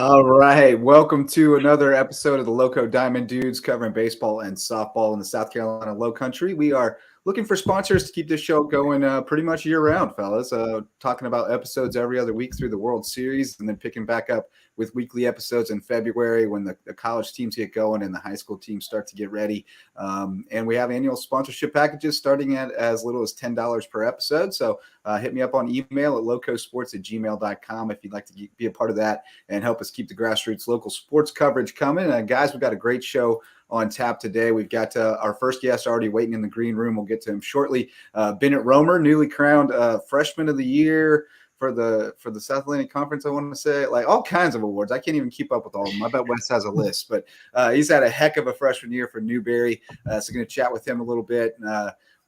All right. Welcome to another episode of the Lowco Diamond Dudes, covering baseball and softball in the South Carolina Low Country. We are looking for sponsors to keep this show going pretty much year round, fellas. Talking about episodes every other week through the World Series, and then picking back up with weekly episodes in February when the college teams get going and the high school teams start to get ready. And we have annual sponsorship packages starting at as little as $10 per episode. So hit me up on email at locosports@gmail.com if you'd like to be a part of that and help us keep the grassroots local sports coverage coming. Guys, we've got a great show on tap today. We've got our first guest already waiting in the green room. We'll get to him shortly. Bennett Romer, newly crowned Freshman of the Year for the South Atlantic Conference, I want to say, like all kinds of awards. I can't even keep up with all of them. I bet Wes has a list, but he's had a heck of a freshman year for Newberry. So going to chat with him a little bit.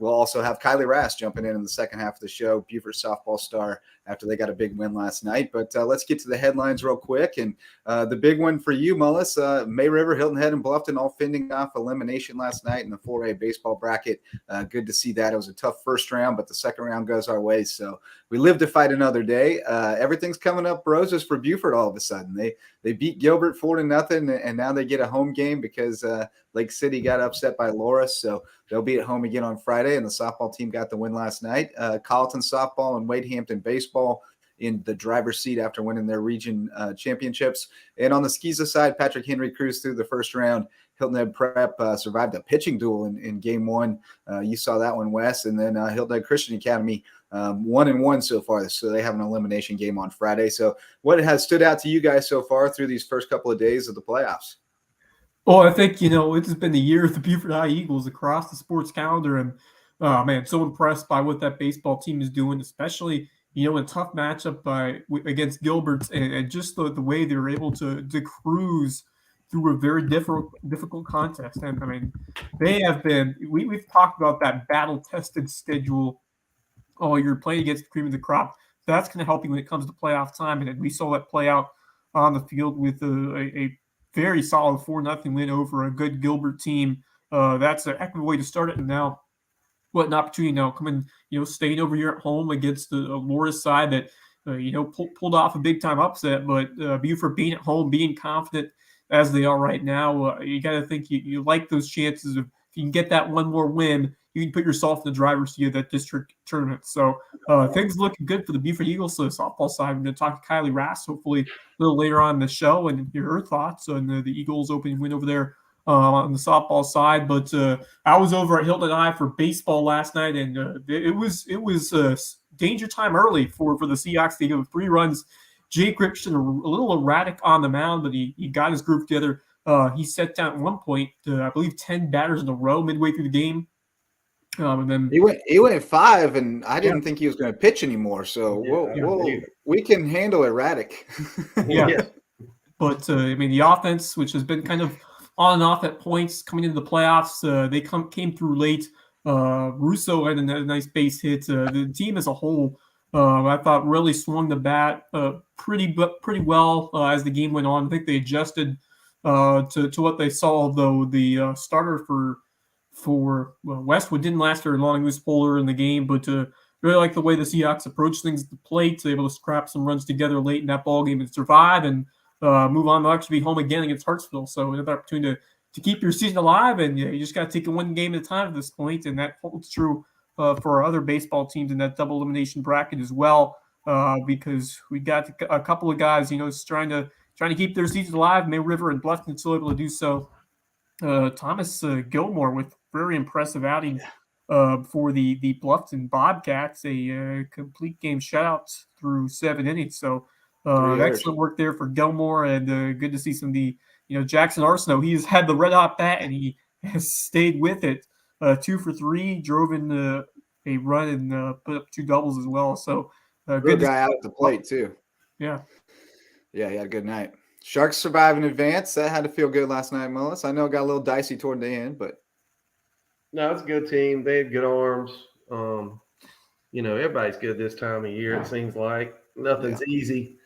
We'll also have Kylie Rass jumping in the second half of the show, Beaufort softball star, after they got a big win last night. But let's get to the headlines real quick. And the big one for you, Mullis, May River, Hilton Head, and Bluffton all fending off elimination last night in the 4A baseball bracket. Good to see that. It was a tough first round, but the second round goes our way. So we live to fight another day. Everything's coming up roses for Beaufort all of a sudden. They beat Gilbert 4-0, and now they get a home game because Lake City got upset by Loris. So they'll be at home again on Friday, and the softball team got the win last night. Colleton softball and Wade Hampton baseball in the driver's seat after winning their region championships. And on the Skeeza side, Patrick Henry cruised through the first round. Hilton Head Prep survived a pitching duel in game one. You saw that one, Wes. And then Hilton Head Christian Academy 1-1 so far. So they have an elimination game on Friday. So what has stood out to you guys so far through these first couple of days of the playoffs? Oh, I think, it's been the year of the Beaufort High Eagles across the sports calendar. And, man, so impressed by what that baseball team is doing, especially, in a tough matchup against Gilbert and just the way they were able to cruise through a very difficult contest. And, I mean, they have been – we've talked about that battle-tested schedule all year, playing against the cream of the crop. That's going to help you when it comes to playoff time. And we saw that play out on the field with a very solid 4-0 win over a good Gilbert team. That's a heck of a way to start it. And now, what an opportunity now coming, staying over here at home against the Loris side that, pulled off a big-time upset. But Beaufort being at home, being confident as they are right now, you got to think you like those chances of if you can get that one more win, you can put yourself in the driver's seat of that district tournament. So things looking good for the Beaufort Eagles. So the softball side, I'm going to talk to Kylie Rass hopefully a little later on in the show and hear her thoughts on the Eagles opening win over there on the softball side. But I was over at Hilton High for baseball last night, and it was danger time early for the Seahawks. They gave 3 runs. Jake Ripston, a little erratic on the mound, but he got his group together. He set down at one point, I believe, 10 batters in a row midway through the game. And then he went 5, and I didn't think he was going to pitch anymore. So we can handle erratic. Yeah. But the offense, which has been kind of on and off at points coming into the playoffs, they came through late. Russo had a nice base hit. The team as a whole, I thought, really swung the bat pretty well as the game went on. I think they adjusted to what they saw, though. The starter for Westwood didn't last very long. He was polar in the game, but really like the way the Seahawks approached things at the plate. They're able to scrap some runs together late in that ball game and survive and move on. They'll actually be home again against Hartsville. So another opportunity to keep your season alive, and you just got to take it one game at a time at this point, and that holds true for our other baseball teams in that double elimination bracket as well, because we got a couple of guys, trying to keep their season alive. May River and Bluffton still able to do so. Thomas Gilmore with very impressive outing for the Bluffton Bobcats, a complete game shutout through 7 innings. So excellent work there for Gilmore, and good to see some of the Jackson Arsenault. He's had the red hot bat and he has stayed with it. 2 for 3, drove in a run and put up 2 doubles as well. So good guy out at the plate too. Yeah, he had a good night. Sharks survive in advance. That had to feel good last night, Mullis. I know it got a little dicey toward the end, but no, it's a good team. They had good arms. Everybody's good this time of year. It seems like nothing's easy.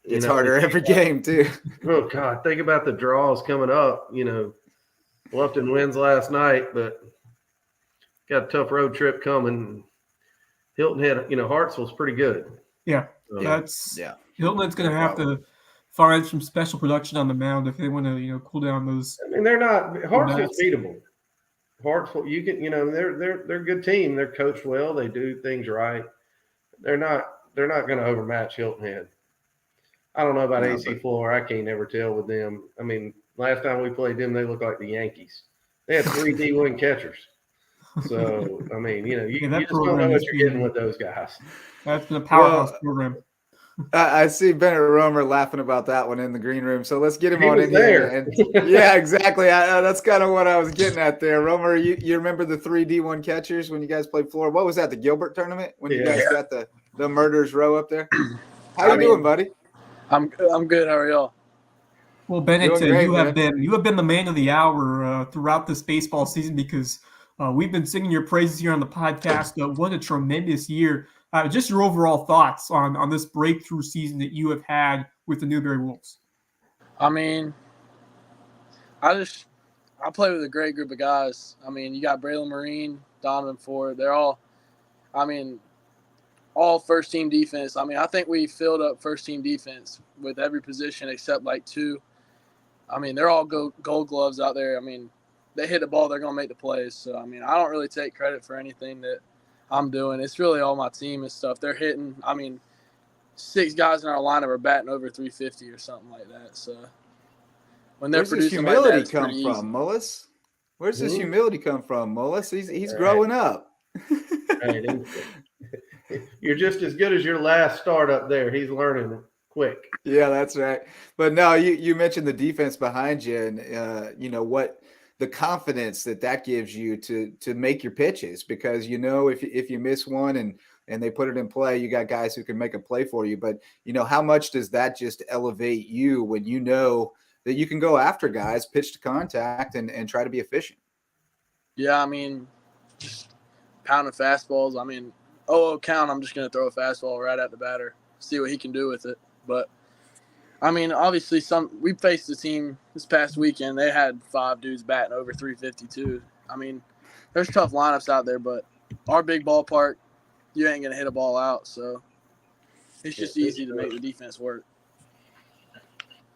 It's harder every game too. Oh God, think about the draws coming up. Bluffton wins last night, but got a tough road trip coming. Hilton Head, Hartsville's pretty good. Yeah, Hilton Head's going to have to find some special production on the mound if they want to, cool down those. I mean, they're not Hartsville's beatable. Hartsville, you can, they're a good team. They're coached well. They do things right. They're not going to overmatch Hilton Head. I don't know about AC Floor. I can't never tell with them. I mean, last time we played them, they looked like the Yankees. They had 3 D1 catchers. So, I mean, you just don't know what you're getting with those guys. That's been a powerhouse program. I see Bennett Romer laughing about that one in the green room. So let's get him on in here. And yeah, exactly. That's kind of what I was getting at there. Romer, you remember the 3 D1 catchers when you guys played Florida? What was that, the Gilbert tournament? When you guys got the murderers row up there? How you doing, buddy? I'm good. How are y'all? Well, Bennett, you have been the man of the hour throughout this baseball season because we've been singing your praises here on the podcast. What a tremendous year. Just your overall thoughts on this breakthrough season that you have had with the Newberry Wolves. I mean, I play with a great group of guys. I mean, you got Braylon Marine, Donovan Ford. They're all first-team defense. I mean, I think we filled up first-team defense with every position except like 2. I mean, they're all gold gloves out there. I mean, they hit the ball, they're going to make the plays. So, I mean, I don't really take credit for anything that I'm doing. It's really all my team and stuff. They're hitting, 6 guys in our lineup are batting over 350 or something like that. So, when they're producing like that, it's pretty easy. Where's this humility come from, Mullis? Where's this humility come from, Mullis? He's growing up. You're just as good as your last start up there. He's learning quick. Yeah, that's right. But no, you mentioned the defense behind you, and what the confidence that gives you to make your pitches, because if you miss one and they put it in play, you got guys who can make a play for you. But how much does that just elevate you when you know that you can go after guys, pitch to contact, and try to be efficient? Yeah, just pounding fastballs. Count, I'm just going to throw a fastball right at the batter, see what he can do with it. But, obviously we faced the team this past weekend. They had 5 dudes batting over 352. There's tough lineups out there, but our big ballpark, you ain't going to hit a ball out. So it's just easy to make the defense work.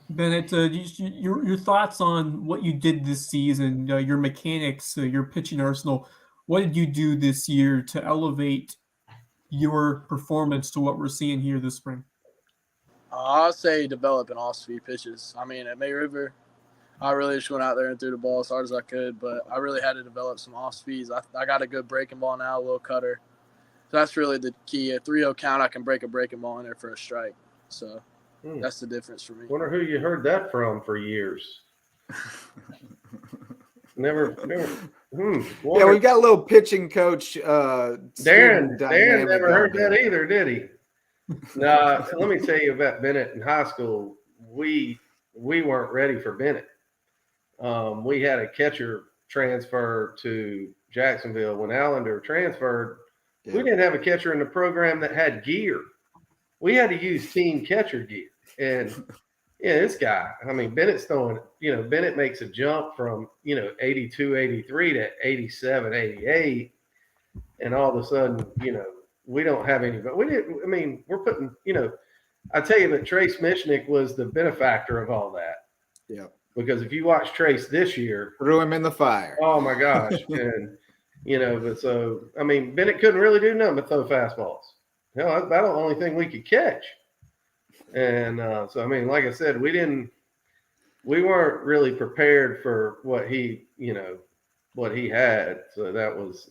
Bennett, your thoughts on what you did this season, your mechanics, your pitching arsenal. What did you do this year to elevate your performance to what we're seeing here this spring? I'll say developing off-speed pitches. At May River, I really just went out there and threw the ball as hard as I could, but I really had to develop some off-speeds. I got a good breaking ball now, a little cutter. So that's really the key. At 3-0 count, I can break a breaking ball in there for a strike. So that's the difference for me. Wonder who you heard that from for years. Never. Yeah, we've got a little pitching coach. Darren never heard that either, did he? No, let me tell you about Bennett in high school. We weren't ready for Bennett. We had a catcher transfer to Jacksonville. When Allender transferred, we didn't have a catcher in the program that had gear. We had to use team catcher gear. And this guy, Bennett's throwing, Bennett makes a jump from, 82, 83 to 87, 88. And all of a sudden, we don't have any, but we're putting, I tell you that Trace Michnick was the benefactor of all that. Yeah. Because if you watch Trace this year, threw him in the fire. Oh my gosh. And, but so, Bennett couldn't really do nothing but throw fastballs. That's about the only thing we could catch. And like I said, we weren't really prepared for what he had. So that was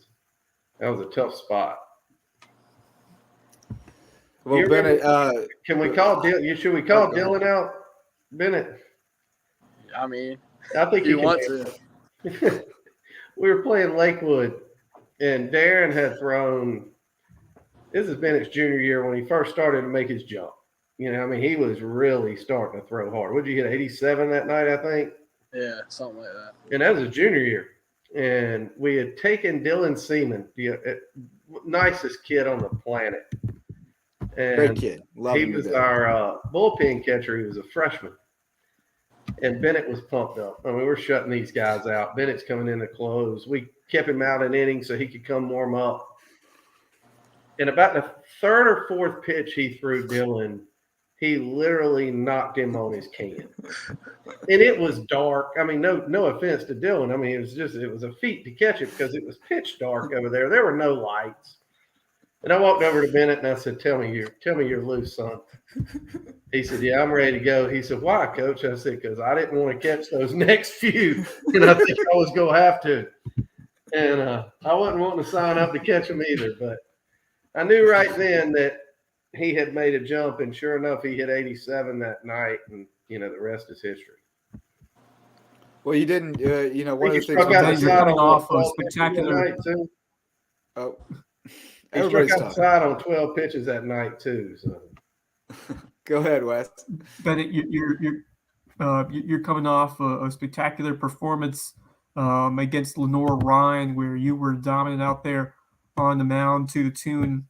a tough spot. Well, Bennett, can we call Dylan? Should we call Dylan out, Bennett? I think you want to. We were playing Lakewood, and Darren had thrown. This is Bennett's junior year when he first started to make his jump. He was really starting to throw hard. Would you hit 87 that night? I think. Yeah, something like that. And that was his junior year, and we had taken Dylan Seaman, the nicest kid on the planet. And great kid. He was our bullpen catcher. He was a freshman. And Bennett was pumped up. We're shutting these guys out. Bennett's coming in to close. We kept him out an inning so he could come warm up. And about the 3rd or 4th pitch he threw Dylan, he literally knocked him on his can. And it was dark. I mean, no offense to Dylan. I mean, it was a feat to catch it because it was pitch dark over there. There were no lights. And I walked over to Bennett and I said, Tell me you're loose, son. He said, yeah, I'm ready to go. He said, why, Coach? I said, because I didn't want to catch those next few. And I think I was going to have to. And I wasn't wanting to sign up to catch them either. But I knew right then that he had made a jump. And sure enough, he hit 87 that night. And, the rest is history. Well, you didn't, one of the things. You're coming off a spectacular. Oh, he struck out the side on 12 pitches that night too. So, go ahead, Wes. Bennett, you're coming off a spectacular performance against Lenore Ryan, where you were dominant out there on the mound to the tune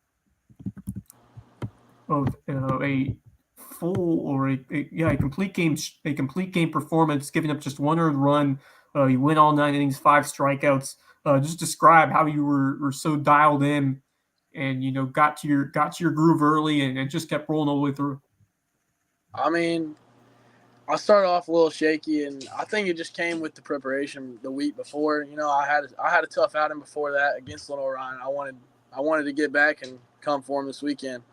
of a full or a complete game performance, giving up just one earned run. You went all 9 innings, 5 strikeouts. Just describe how you were so dialed in, and got to your groove early and just kept rolling all the way through. I mean, I started off a little shaky, and I think it just came with the preparation the week before. I had a tough outing before that against Lenore Ryan. I wanted to get back and come for them this weekend.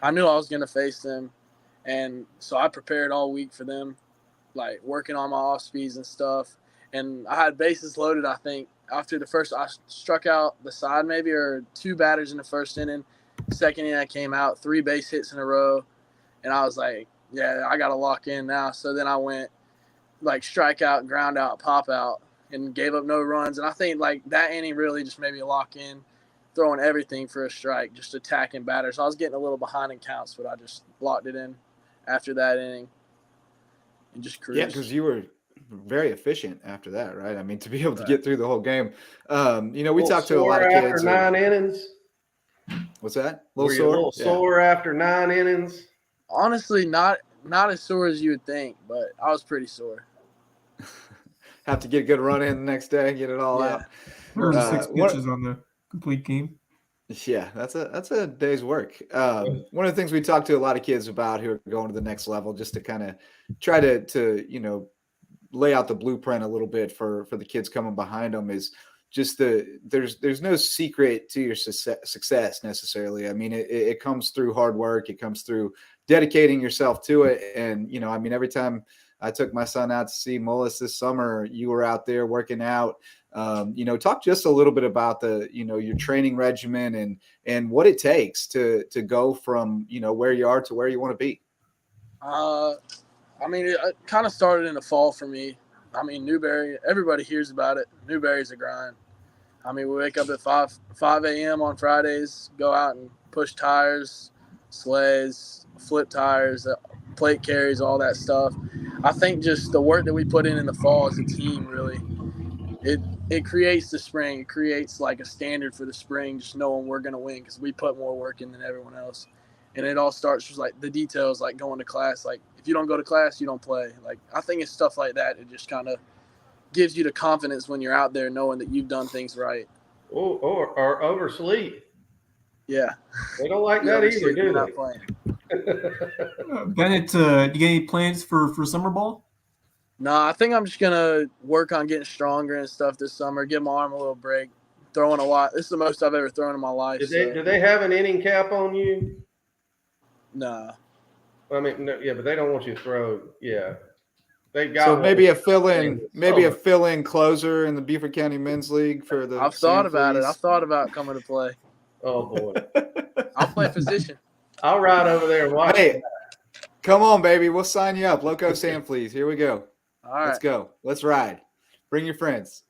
I knew I was going to face them, and so I prepared all week for them, like working on my off speeds and stuff. And I had bases loaded, I think. After the first, I struck out the side maybe, or 2 batters in the first inning. Second inning, I came out 3 base hits in a row, and I was like, yeah, I got to lock in now. So then I went like strike out, ground out, pop out, and gave up no runs. And I think like that inning really just made me lock in, throwing everything for a strike, just attacking batters. I was getting a little behind in counts, but I just locked it in after that inning and just cruised. Yeah, because you were very efficient after that, right? I mean, to be able to get through the whole game. We talked to a lot of kids. After 9 innings. What's that? A little sore after 9 innings? Honestly, not as sore as you would think, but I was pretty sore. Have to get a good run in the next day, get it all out. 6 pitches on the complete game. Yeah, that's a day's work. One of the things we talk to a lot of kids about who are going to the next level, just to kind of try to lay out the blueprint a little bit for the kids coming behind them, is just there's no secret to your success necessarily. I mean, it comes through hard work. It comes through dedicating yourself to it. And, every time I took my son out to see Mullis this summer, you were out there working out. Talk just a little bit about your training regimen and what it takes to go from, where you are to where you want to be. It kind of started in the fall for me. I mean, Newberry, everybody hears about it. Newberry's a grind. I mean, we wake up at 5 a.m. on Fridays, go out and push tires, sleighs, flip tires, plate carries, all that stuff. I think just the work that we put in the fall as a team, really, it creates the spring. It creates like a standard for the spring, just knowing we're going to win because we put more work in than everyone else. And it all starts with like the details, like going to class. Like if you don't go to class, you don't play. Like I think it's stuff like that. It just kind of gives you the confidence when you're out there knowing that you've done things right. Or oversleep. Yeah. They don't like that either, do they? Bennett, do you get any plans for summer ball? No, I think I'm just going to work on getting stronger and stuff this summer, give my arm a little break, throwing a lot. This is the most I've ever thrown in my life. Do they have an inning cap on you? No. I mean, no, yeah, but they don't want you to throw. Yeah. They've got so maybe a fill-in closer in the Beaufort County Men's League for the. I've thought about it. I've thought about coming to play. Oh boy, I'll play position. I'll ride over there and watch. Hey, come on, baby, we'll sign you up. Lowco Sam, please. Here we go. All right, let's go. Let's ride. Bring your friends.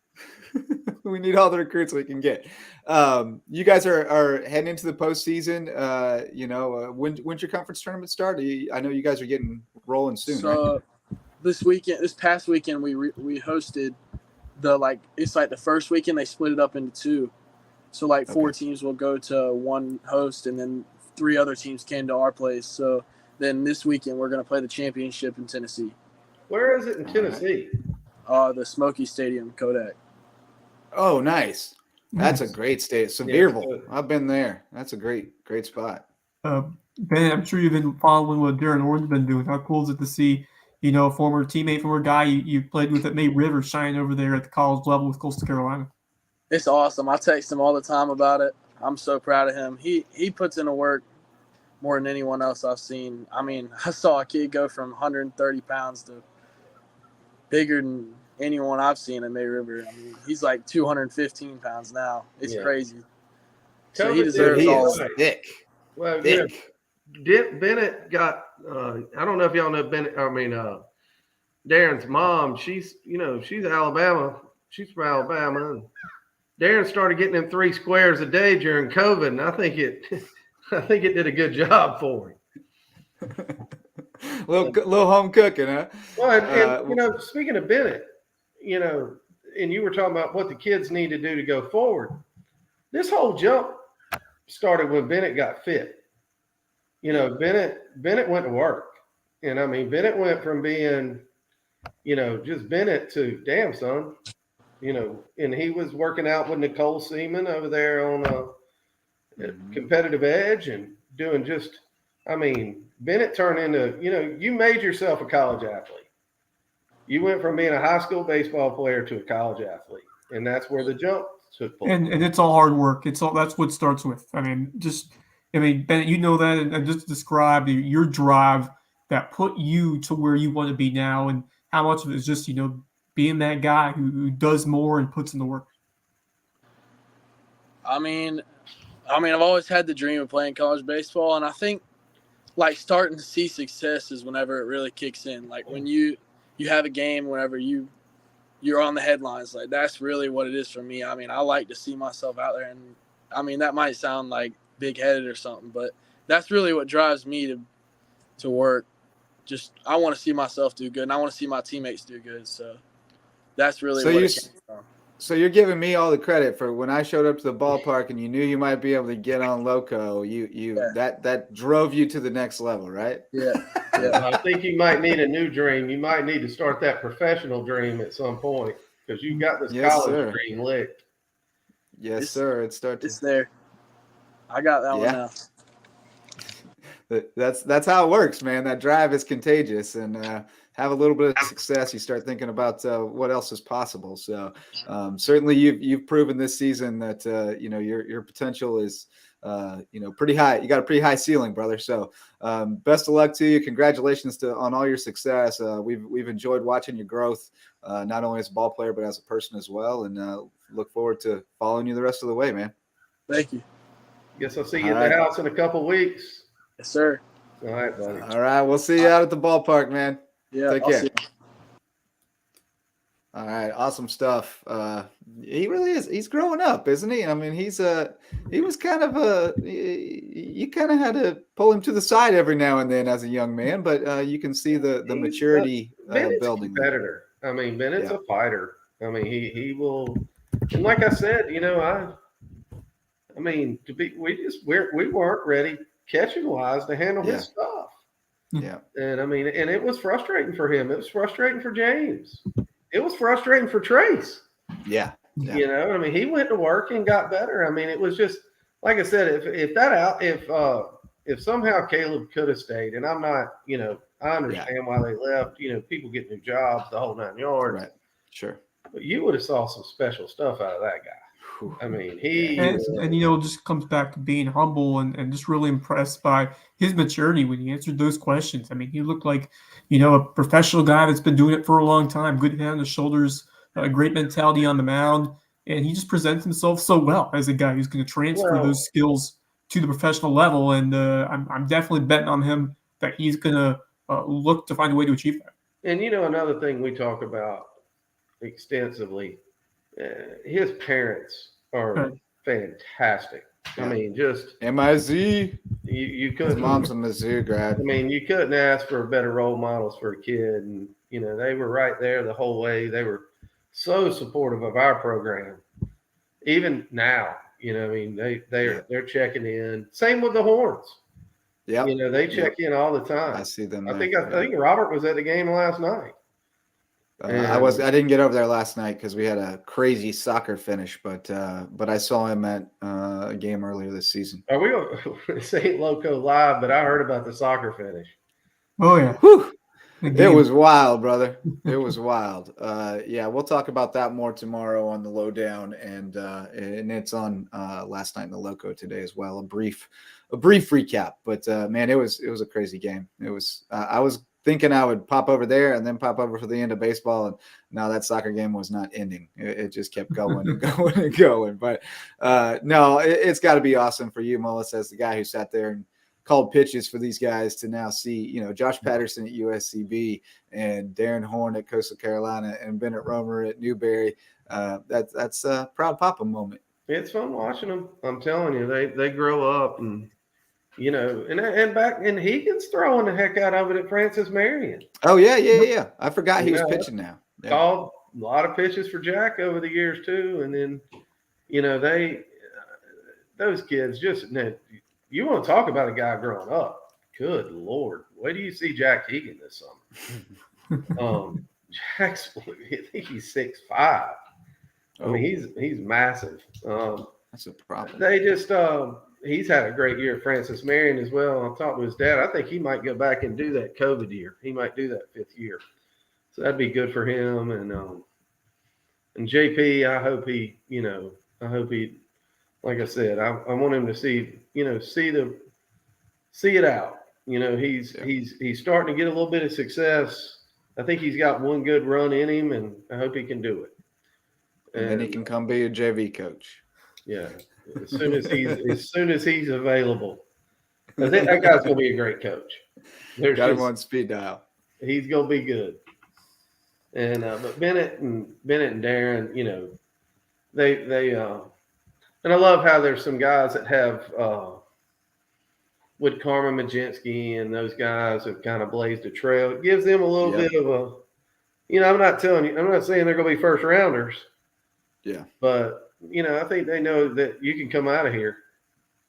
We need all the recruits we can get. You guys are heading into the postseason. When's your conference tournament start? I know you guys are getting rolling soon. So right? this past weekend, we hosted it's like the first weekend they split it up into 2. So like 4 teams will go to one host, and then 3 other teams came to our place. So then this weekend we're going to play the championship in Tennessee. Where is it in Tennessee? The Smoky Stadium, Kodak. Oh, nice. That's a great state. Sevierville. I've been there. That's a great spot. Ben, I'm sure you've been following what Darren Orton's been doing. How cool is it to see, a former teammate, former guy you played with at May River shine over there at the college level with Coastal Carolina? It's awesome. I text him all the time about it. I'm so proud of him. He puts in the work more than anyone else I've seen. I mean, I saw a kid go from 130 pounds to bigger than anyone I've seen at May River. I mean, he's like 215 pounds now. It's crazy. So he deserves all of it. Thick. Well, thick. Bennett got. I don't know if y'all know Bennett. I mean, Darren's mom. She's Alabama. She's from Alabama. And Darren started getting them 3 squares a day during COVID, and I think it did a good job for him. little home cooking, huh? Well, and speaking of Bennett, and you were talking about what the kids need to do to go forward. This whole jump started when Bennett got fit. Bennett went to work, and I mean Bennett went from being, just Bennett to damn son, and he was working out with Nicole Seaman over there on a competitive edge and doing just. I mean, Bennett turned into, you made yourself a college athlete. You went from being a high school baseball player to a college athlete, and that's where the jump took place. And it's all hard work. That's what it starts with. I mean, Bennett, you know that, and just describe your drive that put you to where you want to be now, and how much of it is just, being that guy who does more and puts in the work. I mean, I've always had the dream of playing college baseball, and I think like starting to see success is whenever it really kicks in. Like when you have a game, whenever you're on the headlines, like that's really what it is for me. I mean, I like to see myself out there, and I mean that might sound like big-headed or something, but that's really what drives me to work. Just I want to see myself do good, and I want to see my teammates do good. So that's really what it came from. So you're giving me all the credit for when I showed up to the ballpark and you knew you might be able to get on Lowco. That drove you to the next level, right? Yeah. I think you might need a new dream. You might need to start that professional dream at some point because you've got this college dream licked. Yes, sir. It's there. I got that one now. That's how it works, man. That drive is contagious, and have a little bit of success, you start thinking about what else is possible. So certainly you've proven this season that your potential is pretty high. You got a pretty high ceiling, brother. So best of luck to you. Congratulations on all your success. We've enjoyed watching your growth, not only as a ball player but as a person as well, and look forward to following you the rest of the way, man. Thank you. Guess I'll see you at the house in a couple weeks. Yes, sir. All right, buddy. All right, we'll see you out at the ballpark, man. Yeah, take care. All right, awesome stuff. He really is. He's growing up, isn't he? I mean, he was kind of you kind of had to pull him to the side every now and then as a young man, but you can see the maturity building. A competitor. I mean, Bennett's a fighter. I mean, he will. And like I said, I mean, we weren't ready catching wise to handle his stuff. Yeah. And I mean, and it was frustrating for him. It was frustrating for James. It was frustrating for Trace. Yeah. I mean, he went to work and got better. I mean, it was just like I said, if somehow Caleb could have stayed, and I'm not, I understand why they left, people get new jobs, the whole 9 yards. Right. Sure. But you would have saw some special stuff out of that guy. I mean, it just comes back to being humble and just really impressed by his maturity when he answered those questions. I mean, he looked like, a professional guy that's been doing it for a long time, good head on the shoulders, a great mentality on the mound, and he just presents himself so well as a guy who's going to transfer those skills to the professional level. And I'm definitely betting on him that he's going to look to find a way to achieve that. And another thing we talk about extensively. His parents are fantastic. I mean, just MIZ. You couldn't. His mom's a Mizzou grad. I mean, you couldn't ask for better role models for a kid, and they were right there the whole way. They were so supportive of our program. Even now, I mean, they're checking in. Same with the Horns. Yeah, they check in all the time. I see them. I think Robert was at the game last night. I didn't get over there last night because we had a crazy soccer finish, but I saw him at a game earlier this season. Are we on St. Loco live? But I heard about the soccer finish. Oh yeah. Whew. It was wild, brother. It was wild. Yeah, we'll talk about that more tomorrow on the lowdown, and it's on last night in the Loco today as well. A brief recap, but man, it was a crazy game. It was. I was thinking I would pop over there and then pop over for the end of baseball, and now that soccer game was not ending. It just kept going and going and going. But no, it's got to be awesome for you, Mullis, as the guy who sat there and called pitches for these guys to now see, Josh Patterson at USCB and Darren Horn at Coastal Carolina and Bennett Romer at Newberry. That's a proud papa moment. It's fun watching them. I'm telling you, they grow up and, and Hegan's throwing the heck out of it at Francis Marion. Oh, yeah. I forgot he was pitching now. Yeah. Called a lot of pitches for Jack over the years too. And then, those kids just – you want to talk about a guy growing up? Good Lord! Wait do you see Jack Hegan this summer? Jack's, I think he's 6'5". I mean, he's massive. That's a problem. They just he's had a great year. Francis Marion as well. I talked to his dad. I think he might go back and do that COVID year. He might do that 5th year. So that'd be good for him. And JP, I hope he, like I said, I want him to see it out. He's starting to get a little bit of success. I think he's got one good run in him, and I hope he can do it. And then he can come be a JV coach. Yeah, as soon as he's available. I think that guy's gonna be a great coach. Got him on speed dial. He's gonna be good. And but Bennett and Darren, they and I love how there's some guys that have with Carmen Majinski and those guys have kind of blazed a trail. It gives them a little bit of a, I'm not saying they're going to be first rounders. Yeah. But, I think they know that you can come out of here.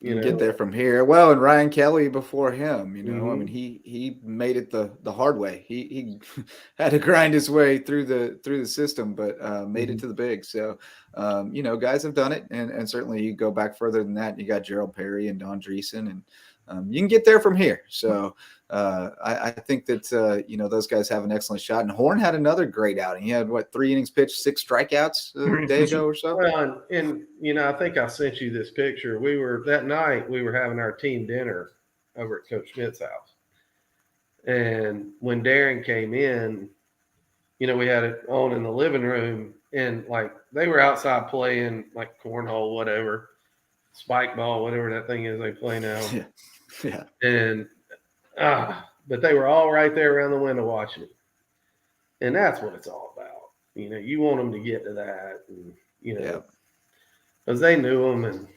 You get there from here. Well, and Ryan Kelly before him, I mean, he made it the hard way. He had to grind his way through the system, but made it to the big. So, guys have done it, and certainly you go back further than that. You got Gerald Perry and Don Dreesen, and you can get there from here. So, I think that those guys have an excellent shot. And Horn had another great outing. He had 3 innings pitched, 6 strikeouts a day ago or so. Well, and I think I sent you this picture. We were having our team dinner over at Coach Schmidt's house, and when Darren came in, we had it on in the living room, and they were outside playing cornhole, whatever, spike ball, whatever that thing is they play now. Yeah. And but they were all right there around the window watching it. And that's what it's all about. You want them to get to that. And, because they knew them. And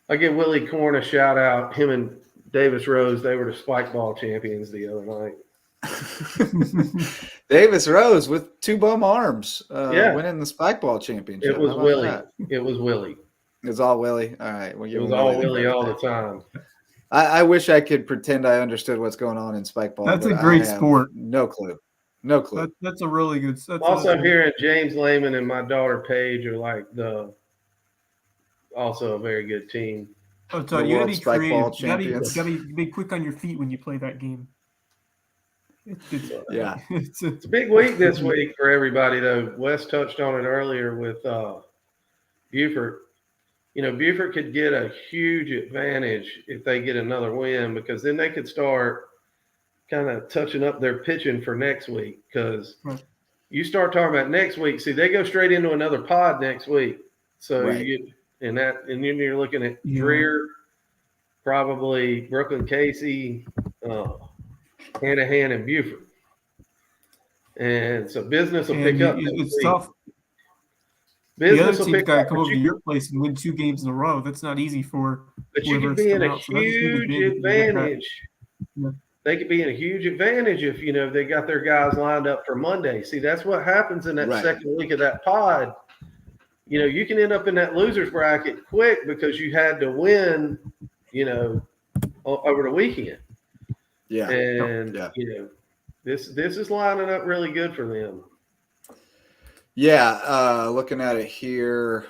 I give Willie Korn a shout out. Him and Davis Rose, they were the spike ball champions the other night. Davis Rose with 2 bum arms winning the spike ball championship. It was Willie. It was Willie. It was all Willie. All right. It was all Willie all the time. I wish I could pretend I understood what's going on in spike ball. That's a great sport. No clue. That's a really good. Also, hearing James Lehman and my daughter Paige are also a very good team. You gotta be creative. You gotta be quick on your feet when you play that game. It's a big week this week for everybody, though. Wes touched on it earlier with Buford. Buford could get a huge advantage if they get another win, because then they could start kind of touching up their pitching for next week. Because you start talking about next week, see, they go straight into another pod next week. So and then you're looking at Dreer, probably Brooklyn Casey, Hanahan, and Buford. And so business will pick up. It's tough. The other team's got to come over to your place and win 2 games in a row. That's not easy for. But you could be in a huge advantage. They could be in a huge advantage if they got their guys lined up for Monday. See, that's what happens in that second week of that pod. You can end up in that losers bracket quick because you had to win, over the weekend. Yeah, and this is lining up really good for them. Yeah, looking at it here,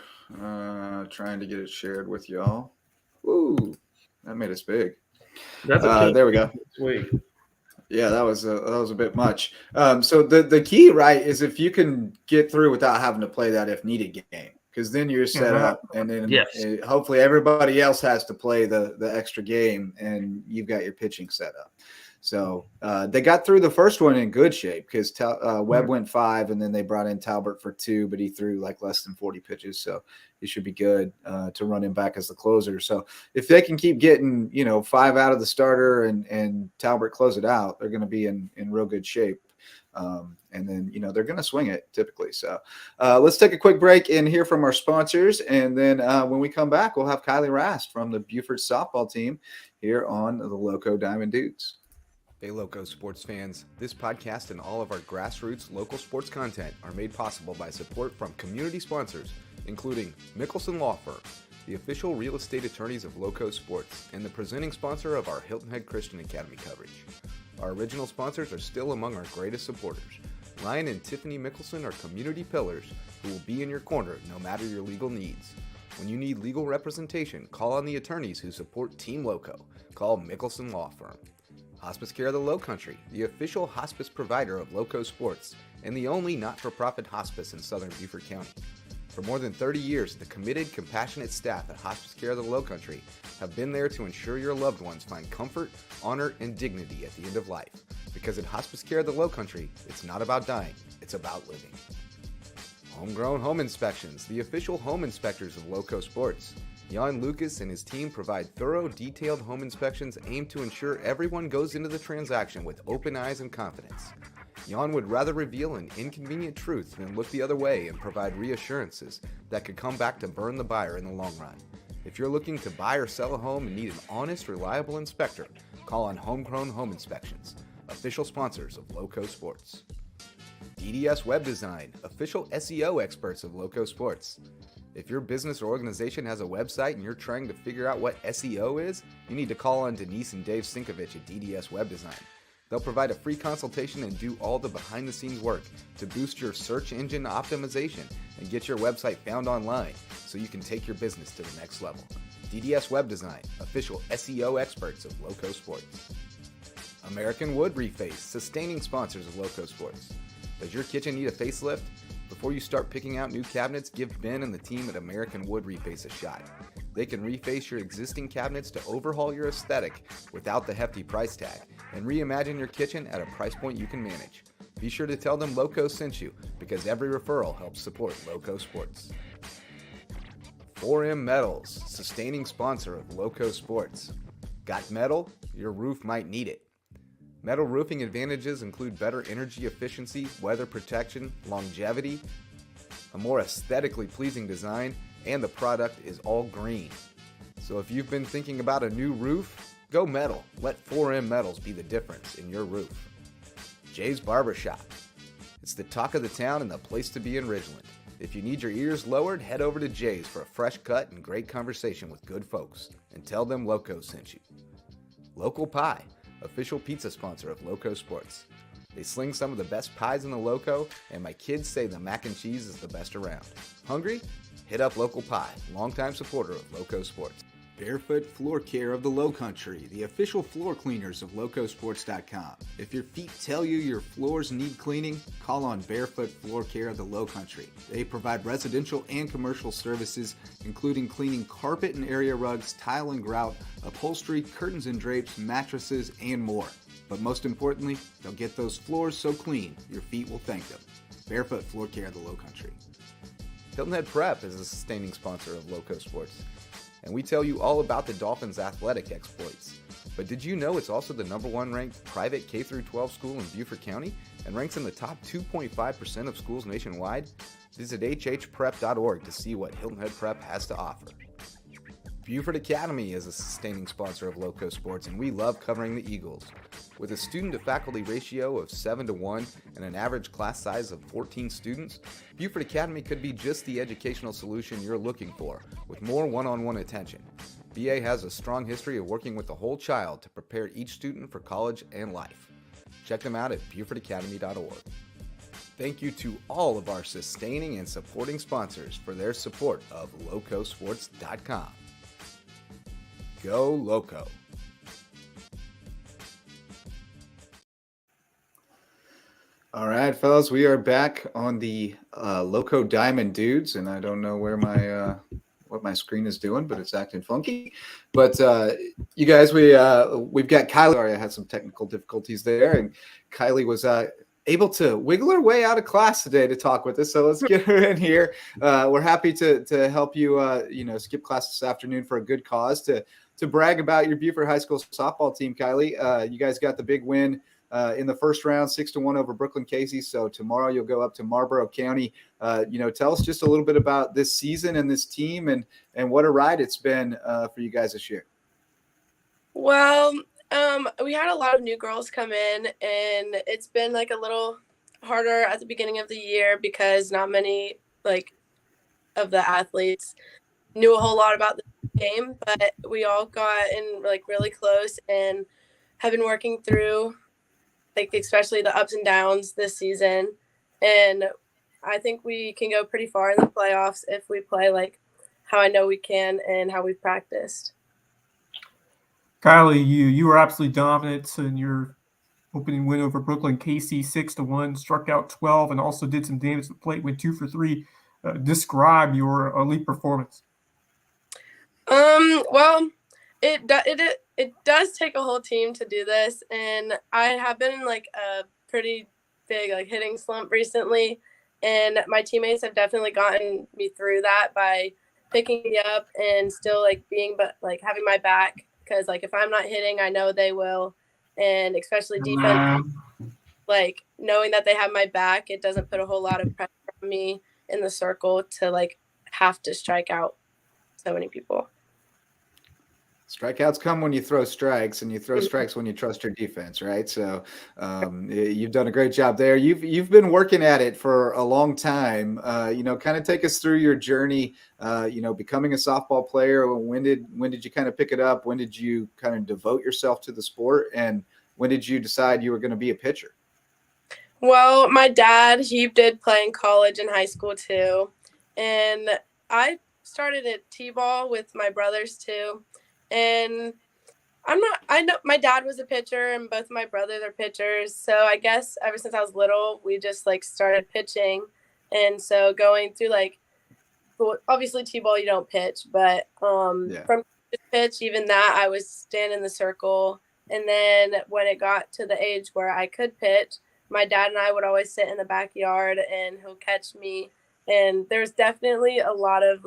trying to get it shared with y'all. Woo, that made us big. That's there we go. Sweet. Yeah, that was a bit much. So the key, right, is if you can get through without having to play that if needed game, because then you're set up, and then hopefully everybody else has to play the extra game, and you've got your pitching set up. So they got through the first one in good shape because Webb went 5, and then they brought in Talbert for 2, but he threw like less than 40 pitches, so he should be good to run him back as the closer. So if they can keep getting 5 out of the starter and Talbert close it out, they're going to be in real good shape. And then they're going to swing it typically. So let's take a quick break and hear from our sponsors, and then when we come back, we'll have Kylie Rast from the Buford softball team here on the Lowco Diamond Dudes. Hey, Lowco sports fans. This podcast and all of our grassroots local sports content are made possible by support from community sponsors, including Mickelson Law Firm, the official real estate attorneys of Lowco Sports, and the presenting sponsor of our Hilton Head Christian Academy coverage. Our original sponsors are still among our greatest supporters. Ryan and Tiffany Mickelson are community pillars who will be in your corner no matter your legal needs. When you need legal representation, call on the attorneys who support Team Lowco. Call Mickelson Law Firm. Hospice Care of the Lowcountry, the official hospice provider of Lowco Sports, and the only not-for-profit hospice in southern Beaufort County. For more than 30 years, the committed, compassionate staff at Hospice Care of the Lowcountry have been there to ensure your loved ones find comfort, honor, and dignity at the end of life. Because at Hospice Care of the Lowcountry, it's not about dying, it's about living. Homegrown Home Inspections, the official home inspectors of Lowco Sports. Jan Lucas and his team provide thorough, detailed home inspections aimed to ensure everyone goes into the transaction with open eyes and confidence. Jan would rather reveal an inconvenient truth than look the other way and provide reassurances that could come back to burn the buyer in the long run. If you're looking to buy or sell a home and need an honest, reliable inspector, call on Homegrown Home Inspections, official sponsors of Lowco Sports. DDS Web Design, official SEO experts of Lowco Sports. If your business or organization has a website and you're trying to figure out what SEO is, you need to call on Denise and Dave Sinkovich at DDS Web Design. They'll provide a free consultation and do all the behind-the-scenes work to boost your search engine optimization and get your website found online so you can take your business to the next level. DDS Web Design, official SEO experts of Lowco Sports. American Wood Reface, sustaining sponsors of Lowco Sports. Does your kitchen need a facelift? Before you start picking out new cabinets, give Ben and the team at American Wood Reface a shot. They can reface your existing cabinets to overhaul your aesthetic without the hefty price tag and reimagine your kitchen at a price point you can manage. Be sure to tell them Lowco sent you, because every referral helps support Lowco Sports. 4M Metals, sustaining sponsor of Lowco Sports. Got metal? Your roof might need it. Metal roofing advantages include better energy efficiency, weather protection, longevity, a more aesthetically pleasing design, and the product is all green. So if you've been thinking about a new roof, go metal. Let 4M Metals be the difference in your roof. Jay's Barbershop. It's the talk of the town and the place to be in Ridgeland. If you need your ears lowered, head over to Jay's for a fresh cut and great conversation with good folks. And tell them Lowco sent you. Local Pie, official pizza sponsor of Lowco Sports. They sling some of the best pies in the Lowco, and my kids say the mac and cheese is the best around. Hungry? Hit up Local Pie, longtime supporter of Lowco Sports. Barefoot Floor Care of the Lowcountry, the official floor cleaners of LowcoSports.com. If your feet tell you your floors need cleaning, call on Barefoot Floor Care of the Lowcountry. They provide residential and commercial services, including cleaning carpet and area rugs, tile and grout, upholstery, curtains and drapes, mattresses, and more. But most importantly, they'll get those floors so clean, your feet will thank them. Barefoot Floor Care of the Lowcountry. Hilton Head Prep is a sustaining sponsor of Lowco Sports, and we tell you all about the Dolphins' athletic exploits. But did you know it's also the #1 ranked private K-12 school in Beaufort County and ranks in the top 2.5% of schools nationwide? Visit hhprep.org to see what Hilton Head Prep has to offer. Buford Academy is a sustaining sponsor of Lowco Sports, and we love covering the Eagles. With a student-to-faculty ratio of 7-1 and an average class size of 14 students, Buford Academy could be just the educational solution you're looking for, with more one-on-one attention. BA has a strong history of working with the whole child to prepare each student for college and life. Check them out at BufordAcademy.org. Thank you to all of our sustaining and supporting sponsors for their support of LowcoSports.com. Go Lowco. All right, fellas, we are back on the Lowco Diamond Dudes, and I don't know where my what my screen is doing, but it's acting funky. But you guys, we've got Kylie. Sorry, I had some technical difficulties there, and Kylie was able to wiggle her way out of class today to talk with us. So let's get her in here. We're happy to help you, skip class this afternoon for a good cause to brag about your Buford High School softball team, Kylie. You guys got the big win in the first round, 6-1 over Brooklyn Casey. So tomorrow you'll go up to Marlboro County. Tell us just a little bit about this season and this team and what a ride it's been for you guys this year. Well, we had a lot of new girls come in, and it's been like a little harder at the beginning of the year because not many of the athletes knew a whole lot about the game, but we all got in really close and have been working through especially the ups and downs this season. And I think we can go pretty far in the playoffs if we play how I know we can and how we've practiced. Kylie, you were absolutely dominant in your opening win over Brooklyn Casey, 6-1, struck out 12, and also did some damage to the plate, went 2 for 3. Describe your elite performance. Well, it does take a whole team to do this, and I have been in a pretty big hitting slump recently, and my teammates have definitely gotten me through that by picking me up and still being having my back, because if I'm not hitting, I know they will, and especially defense, knowing that they have my back, it doesn't put a whole lot of pressure on me in the circle to have to strike out so many people. Strikeouts come when you throw strikes, and you throw strikes when you trust your defense, right? So you've done a great job there. You've been working at it for a long time. Kind of take us through your journey. Becoming a softball player. When did you kind of pick it up? When did you kind of devote yourself to the sport? And when did you decide you were going to be a pitcher? Well, my dad, he did play in college and high school too, and I started at T-ball with my brothers too. And I know my dad was a pitcher and both of my brothers are pitchers. So I guess ever since I was little, we just started pitching. And so going through obviously T-ball, you don't pitch, but from pitch, even that, I was standing in the circle. And then when it got to the age where I could pitch, my dad and I would always sit in the backyard and he'll catch me. And there's definitely a lot of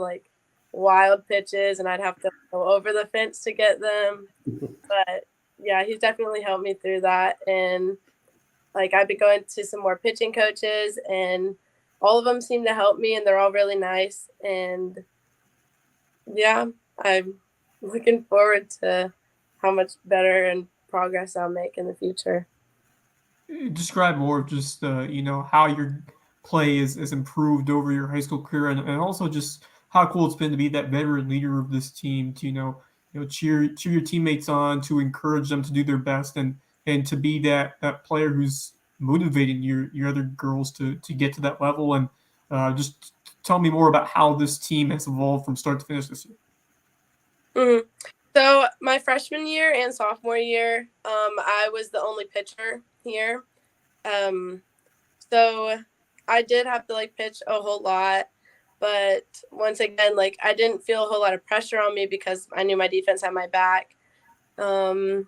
wild pitches, and I'd have to go over the fence to get them. But yeah, he's definitely helped me through that. And I've been going to some more pitching coaches, and all of them seem to help me, and they're all really nice. And yeah, I'm looking forward to how much better and progress I'll make in the future. Describe more of just how your play is improved over your high school career, and also just how cool it's been to be that veteran leader of this team, to cheer your teammates on, to encourage them to do their best, and to be that player who's motivating your other girls to get to that level. And just tell me more about how this team has evolved from start to finish this year. Mm-hmm. So my freshman year and sophomore year, I was the only pitcher here. So I did have to pitch a whole lot. But once again, I didn't feel a whole lot of pressure on me because I knew my defense had my back. Adeline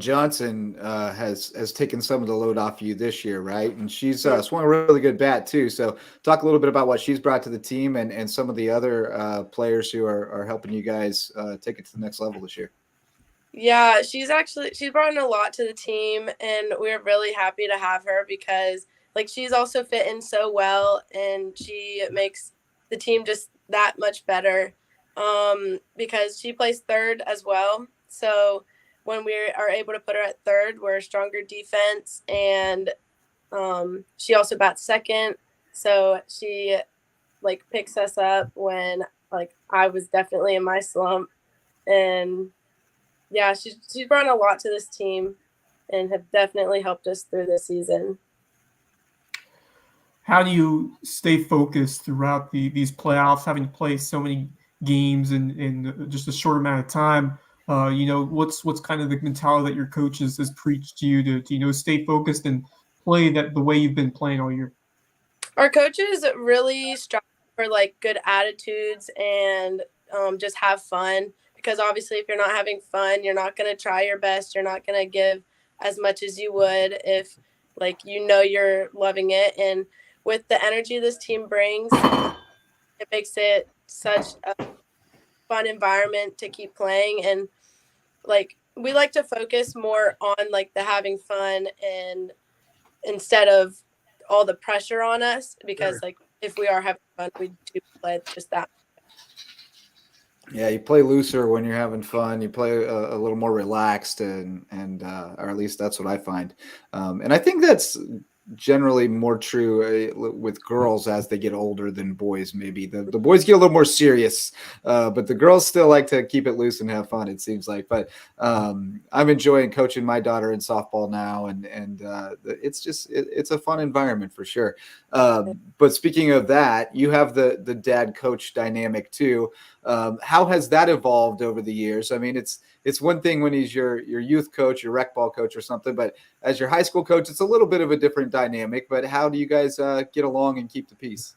Johnson has taken some of the load off you this year, right? And she's swung a really good bat too. So talk a little bit about what she's brought to the team and some of the other players who are helping you guys take it to the next level this year. Yeah, she's brought in a lot to the team, and we're really happy to have her because she's also fit in so well, and she makes the team just that much better because she plays third as well. So when we are able to put her at third, we're a stronger defense, and she also bats second. So she picks us up when I was definitely in my slump. And yeah, she's brought a lot to this team and have definitely helped us through this season. how do you stay focused throughout these playoffs, having to play so many games in just a short amount of time? What's kind of the mentality that your coaches has preached to you to stay focused and play that the way you've been playing all year? Our coaches really strive for like good attitudes and just have fun, because obviously if you're not having fun, you're not going to try your best. You're not going to give as much as you would if like you're loving it. And with the energy this team brings, it makes it such a fun environment to keep playing. And like we like to focus more on like the having fun and instead of all the pressure on us, because like if we are having fun, we do play just that. Yeah, you play looser when you're having fun. You play a little more relaxed, and or at least that's what I find. And I think that's generally more true with girls as they get older than boys. Maybe the boys get a little more serious, but the girls still like to keep it loose and have fun, it seems like. But I'm enjoying coaching my daughter in softball now, and it's a fun environment for sure. But speaking of that, you have the dad coach dynamic too. How has that evolved over the years? I mean, it's one thing when he's your youth coach, your rec ball coach or something, but as your high school coach, it's a little bit of a different dynamic. But how do you guys get along and keep the peace?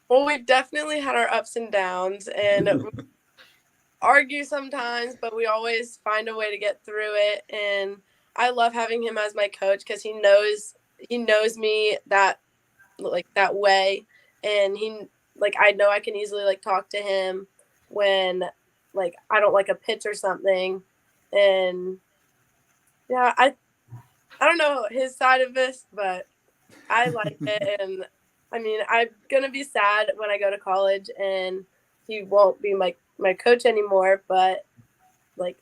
Well, we've definitely had our ups and downs and argue sometimes, but we always find a way to get through it. And I love having him as my coach because he knows me that way, and I know I can easily like talk to him when like I don't like a pitch or something. And yeah, I don't know his side of this, but I like it. And I mean, I'm going to be sad when I go to college and he won't be my coach anymore, but like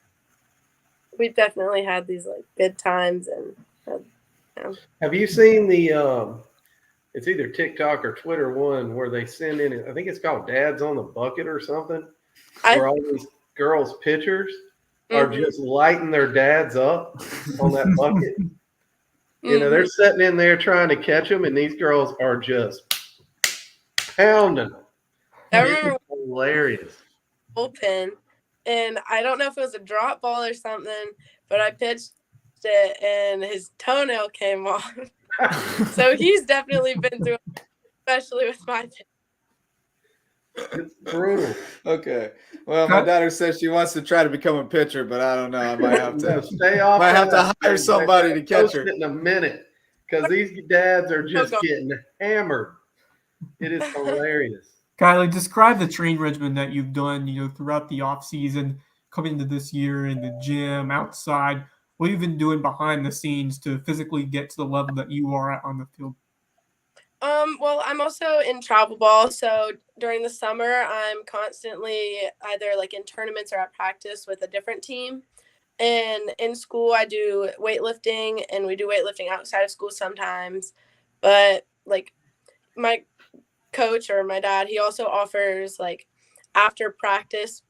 we've definitely had these like good times. And Have you seen the it's either TikTok or Twitter one where they send in, I think it's called Dads on the Bucket or something, where all these girls' pitchers are just lighting their dads up on that bucket. You know, they're sitting in there trying to catch them, and these girls are just pounding them. I remember hilarious. Bullpen, and I don't know if it was a drop ball or something, but I pitched it, and his toenail came off. So he's definitely been through it, especially with my pitch. It's brutal. Okay. Well, my daughter says she wants to try to become a pitcher, but I don't know. I might have to stay off. Might have to hire somebody to catch her in a minute, because these dads are just getting hammered. It is hilarious. Kylie, describe the training regimen that you've done, throughout the off season, coming into this year in the gym, outside. What have you been doing behind the scenes to physically get to the level that you are at on the field? Well, I'm also in travel ball, so during the summer, I'm constantly either like in tournaments or at practice with a different team. And in school, I do weightlifting, and we do weightlifting outside of school sometimes. But like my coach or my dad, he also offers like after practice.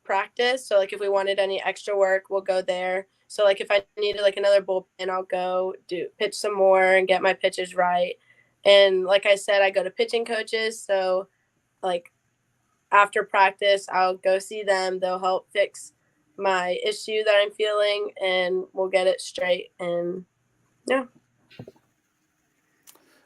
So like if we wanted any extra work, we'll go there. So like if I needed like another bullpen, I'll go pitch some more and get my pitches right. And like I said, I go to pitching coaches. So like after practice, I'll go see them. They'll help fix my issue that I'm feeling, and we'll get it straight. And yeah.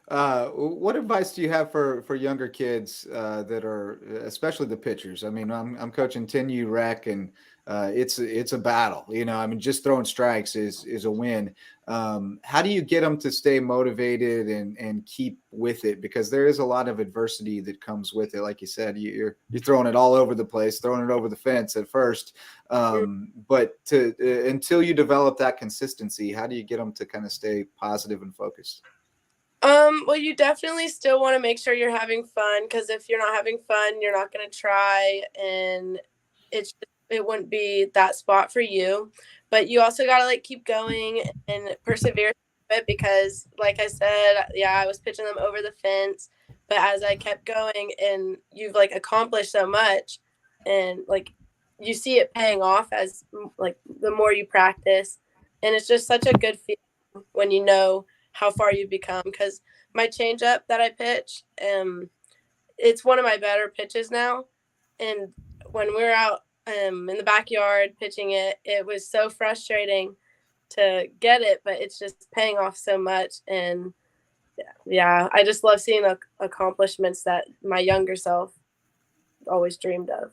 What advice do you have for younger kids that are, especially the pitchers? I mean, I'm coaching 10U rec, and it's a battle. I mean, just throwing strikes is a win. How do you get them to stay motivated and keep with it? Because there is a lot of adversity that comes with it. Like you said, you're throwing it all over the place, throwing it over the fence at first. But until you develop that consistency, how do you get them to kind of stay positive and focused? Well, you definitely still want to make sure you're having fun, because if you're not having fun, you're not going to try, and it wouldn't be that spot for you. But you also got to like keep going and persevere a bit, because like I said, yeah, I was pitching them over the fence, but as I kept going and you've like accomplished so much, and like you see it paying off as like the more you practice, and it's just such a good feeling when how far you've become. Because my changeup that I pitch, it's one of my better pitches now. And when we were out in the backyard pitching it, it was so frustrating to get it, but it's just paying off so much. And yeah, I just love seeing the accomplishments that my younger self always dreamed of.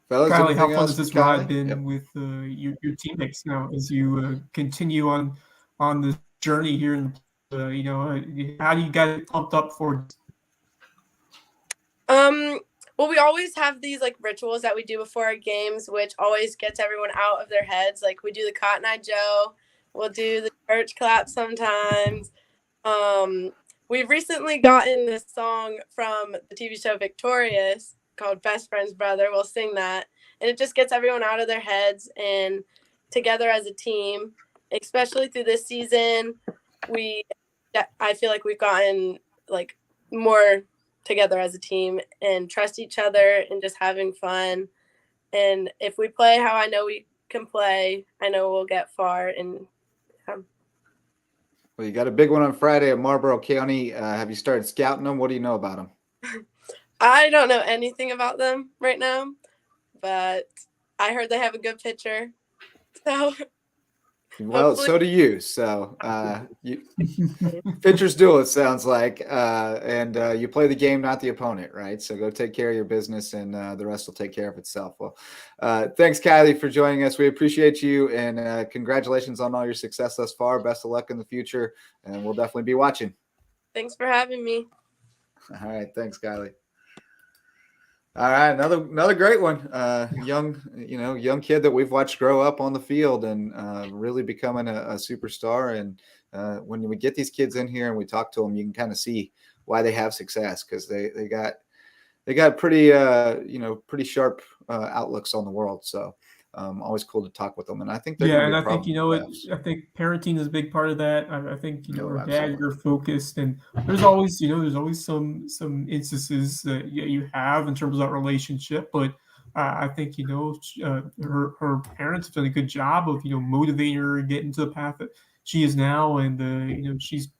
Fellas, Kylie, how anything fun else has this for Kylie? ride been with your teammates now as you continue on this journey here? In how do you guys get pumped up for? Well, we always have these like rituals that we do before our games, which always gets everyone out of their heads. Like we do the Cotton Eye Joe, we'll do the church clap sometimes. We've recently gotten this song from the TV show Victorious called Best Friend's Brother. We'll sing that, and it just gets everyone out of their heads and together as a team. Especially through this season, I feel like we've gotten like more together as a team and trust each other and just having fun. And if we play how I know we can play, I know we'll get far. And well, you got a big one on Friday at Marlboro County. Have you started scouting them? What do you know about them? I don't know anything about them right now, but I heard they have a good pitcher. So well, hopefully. So do you. So pitchers duel, it sounds like. And you play the game, not the opponent, right? So go take care of your business, and the rest will take care of itself. Well, thanks, Kylie, for joining us. We appreciate you, and congratulations on all your success thus far. Best of luck in the future, and we'll definitely be watching. Thanks for having me. All right. Thanks, Kylie. All right, another great one. Young kid that we've watched grow up on the field and really becoming a superstar. And when we get these kids in here and we talk to them, you can kind of see why they have success, because they got pretty pretty sharp outlooks on the world. So always cool to talk with them. And I think I think parenting is a big part of that. I think our dad, you're focused, and there's always some instances that you have in terms of that relationship. But I think her parents have done a good job of motivating her to get into the path that she is now, and she's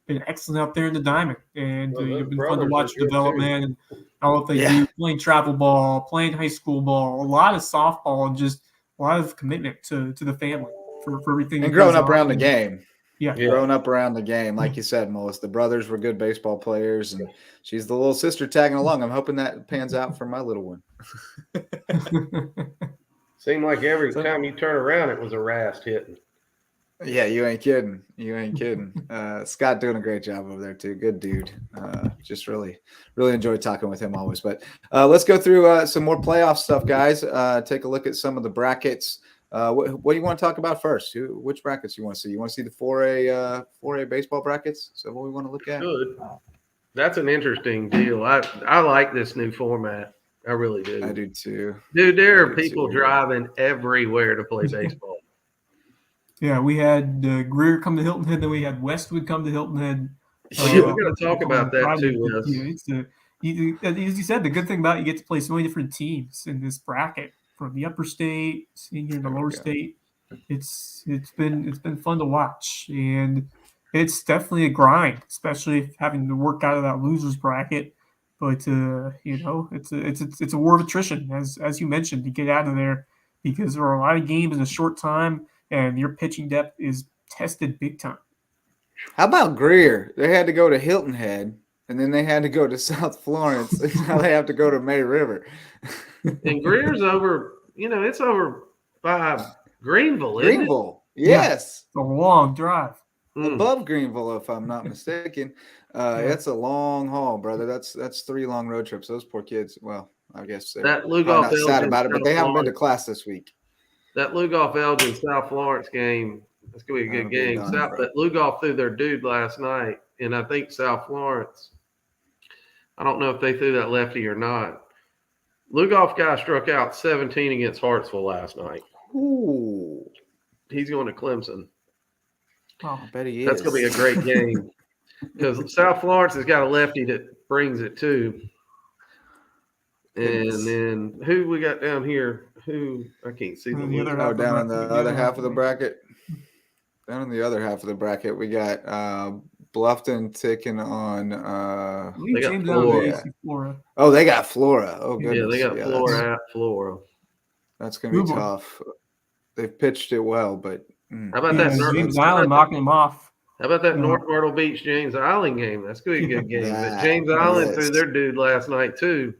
been excellent out there in the Diamond, and it's been fun to watch development and all that they do, playing travel ball, playing high school ball, a lot of softball, and just a lot of commitment to the family for everything. And growing up around the game. Yeah. Growing up around the game. Like you said, Mullis, the brothers were good baseball players, and she's the little sister tagging along. I'm hoping that pans out for my little one. Seemed like every time you turn around, it was a Rast hitting. Yeah, you ain't kidding. Scott doing a great job over there too. Good dude. Just really enjoy talking with him always. But let's go through some more playoff stuff, guys. Take a look at some of the brackets. What do you want to talk about first? Which brackets you want to see? You want to see the 4A baseball brackets? So what we want to look at? Good. That's an interesting deal. I like this new format. I really do. I do too. Dude, there are people driving everywhere to play baseball. Yeah, we had Greer come to Hilton Head, then we had Westwood come to Hilton Head. We're going to talk about that too, Wes. As you said, the good thing about it, you get to play so many different teams in this bracket, from the upper state, senior, and the lower state. It's been fun to watch, and it's definitely a grind, especially having to work out of that losers bracket. But it's a war of attrition, as you mentioned, to get out of there, because there are a lot of games in a short time. And your pitching depth is tested big time. How about Greer? They had to go to Hilton Head, and then they had to go to South Florence, and now they have to go to May River. And Greer's over, it's over by Greenville, isn't Greenville, yes. It's a long drive. Above Greenville, if I'm not mistaken. It's a long haul, brother. That's 3 long road trips. Those poor kids. Well, I guess they're not sad about it, but they haven't been to class this week. That Lugoff Elgin South Florence game, that's going to be a good game. But Lugoff threw their dude last night, and I think South Florence, I don't know if they threw that lefty or not. Lugoff guy struck out 17 against Hartsville last night. Ooh. He's going to Clemson. Oh, I bet he is. That's going to be a great game, because South Florence has got a lefty that brings it too. And then who we got down here? Who I can't see the The other list. half Oh, of the down on the bracket, other half of the bracket. Down on the other half of the bracket, we got Bluffton taking on. I believe They got James Flora. Allen, Flora. Oh, they got Flora. Oh, Yeah, goodness. Yeah, they got Flora at Flora. That's going to be Uber. tough. They've pitched it well, but How about Yeah, that? James Allen knocking him off. How about that Yeah. North Myrtle Beach James Island game? That's going to be a good game. But That James Island is. threw their dude last night too.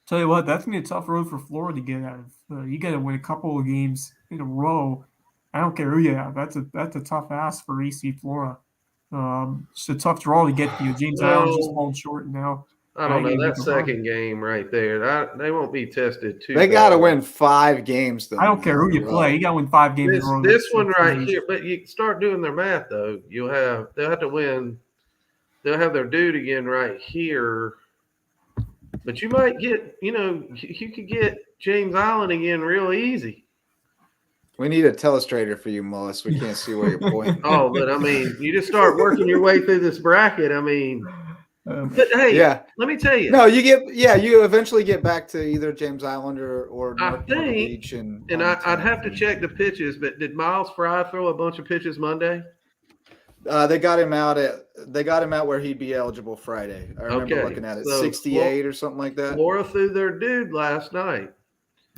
Tell you what, that's gonna be a tough road for Florida to get out of. You got to win a couple of games in a row. I don't care who you have. That's a tough ask for AC Florida. It's a tough draw to get to. James Allen just falling short now. I don't know. think That they can run. second game right there, they won't be tested too. They got to bad. win 5 games, though. I don't care who you play. You got to win 5 games in a row. This one right here, but you start doing their math though. They'll have to win. They'll have their dude again right here. But you might get, you could get James Allen again real easy. We need a telestrator for you, Mullis. We can't see where you're pointing. Oh, but I mean, you just start working your way through this bracket. I mean, but hey, Yeah. let me tell you. No, you eventually get back to either James Island or I North Myrtle think, Beach. And I'd have to check the pitches, but did Miles Fry throw a bunch of pitches Monday? They got him out where he'd be eligible Friday. I remember looking at it, so 68 or something like that. Flora threw their dude last night.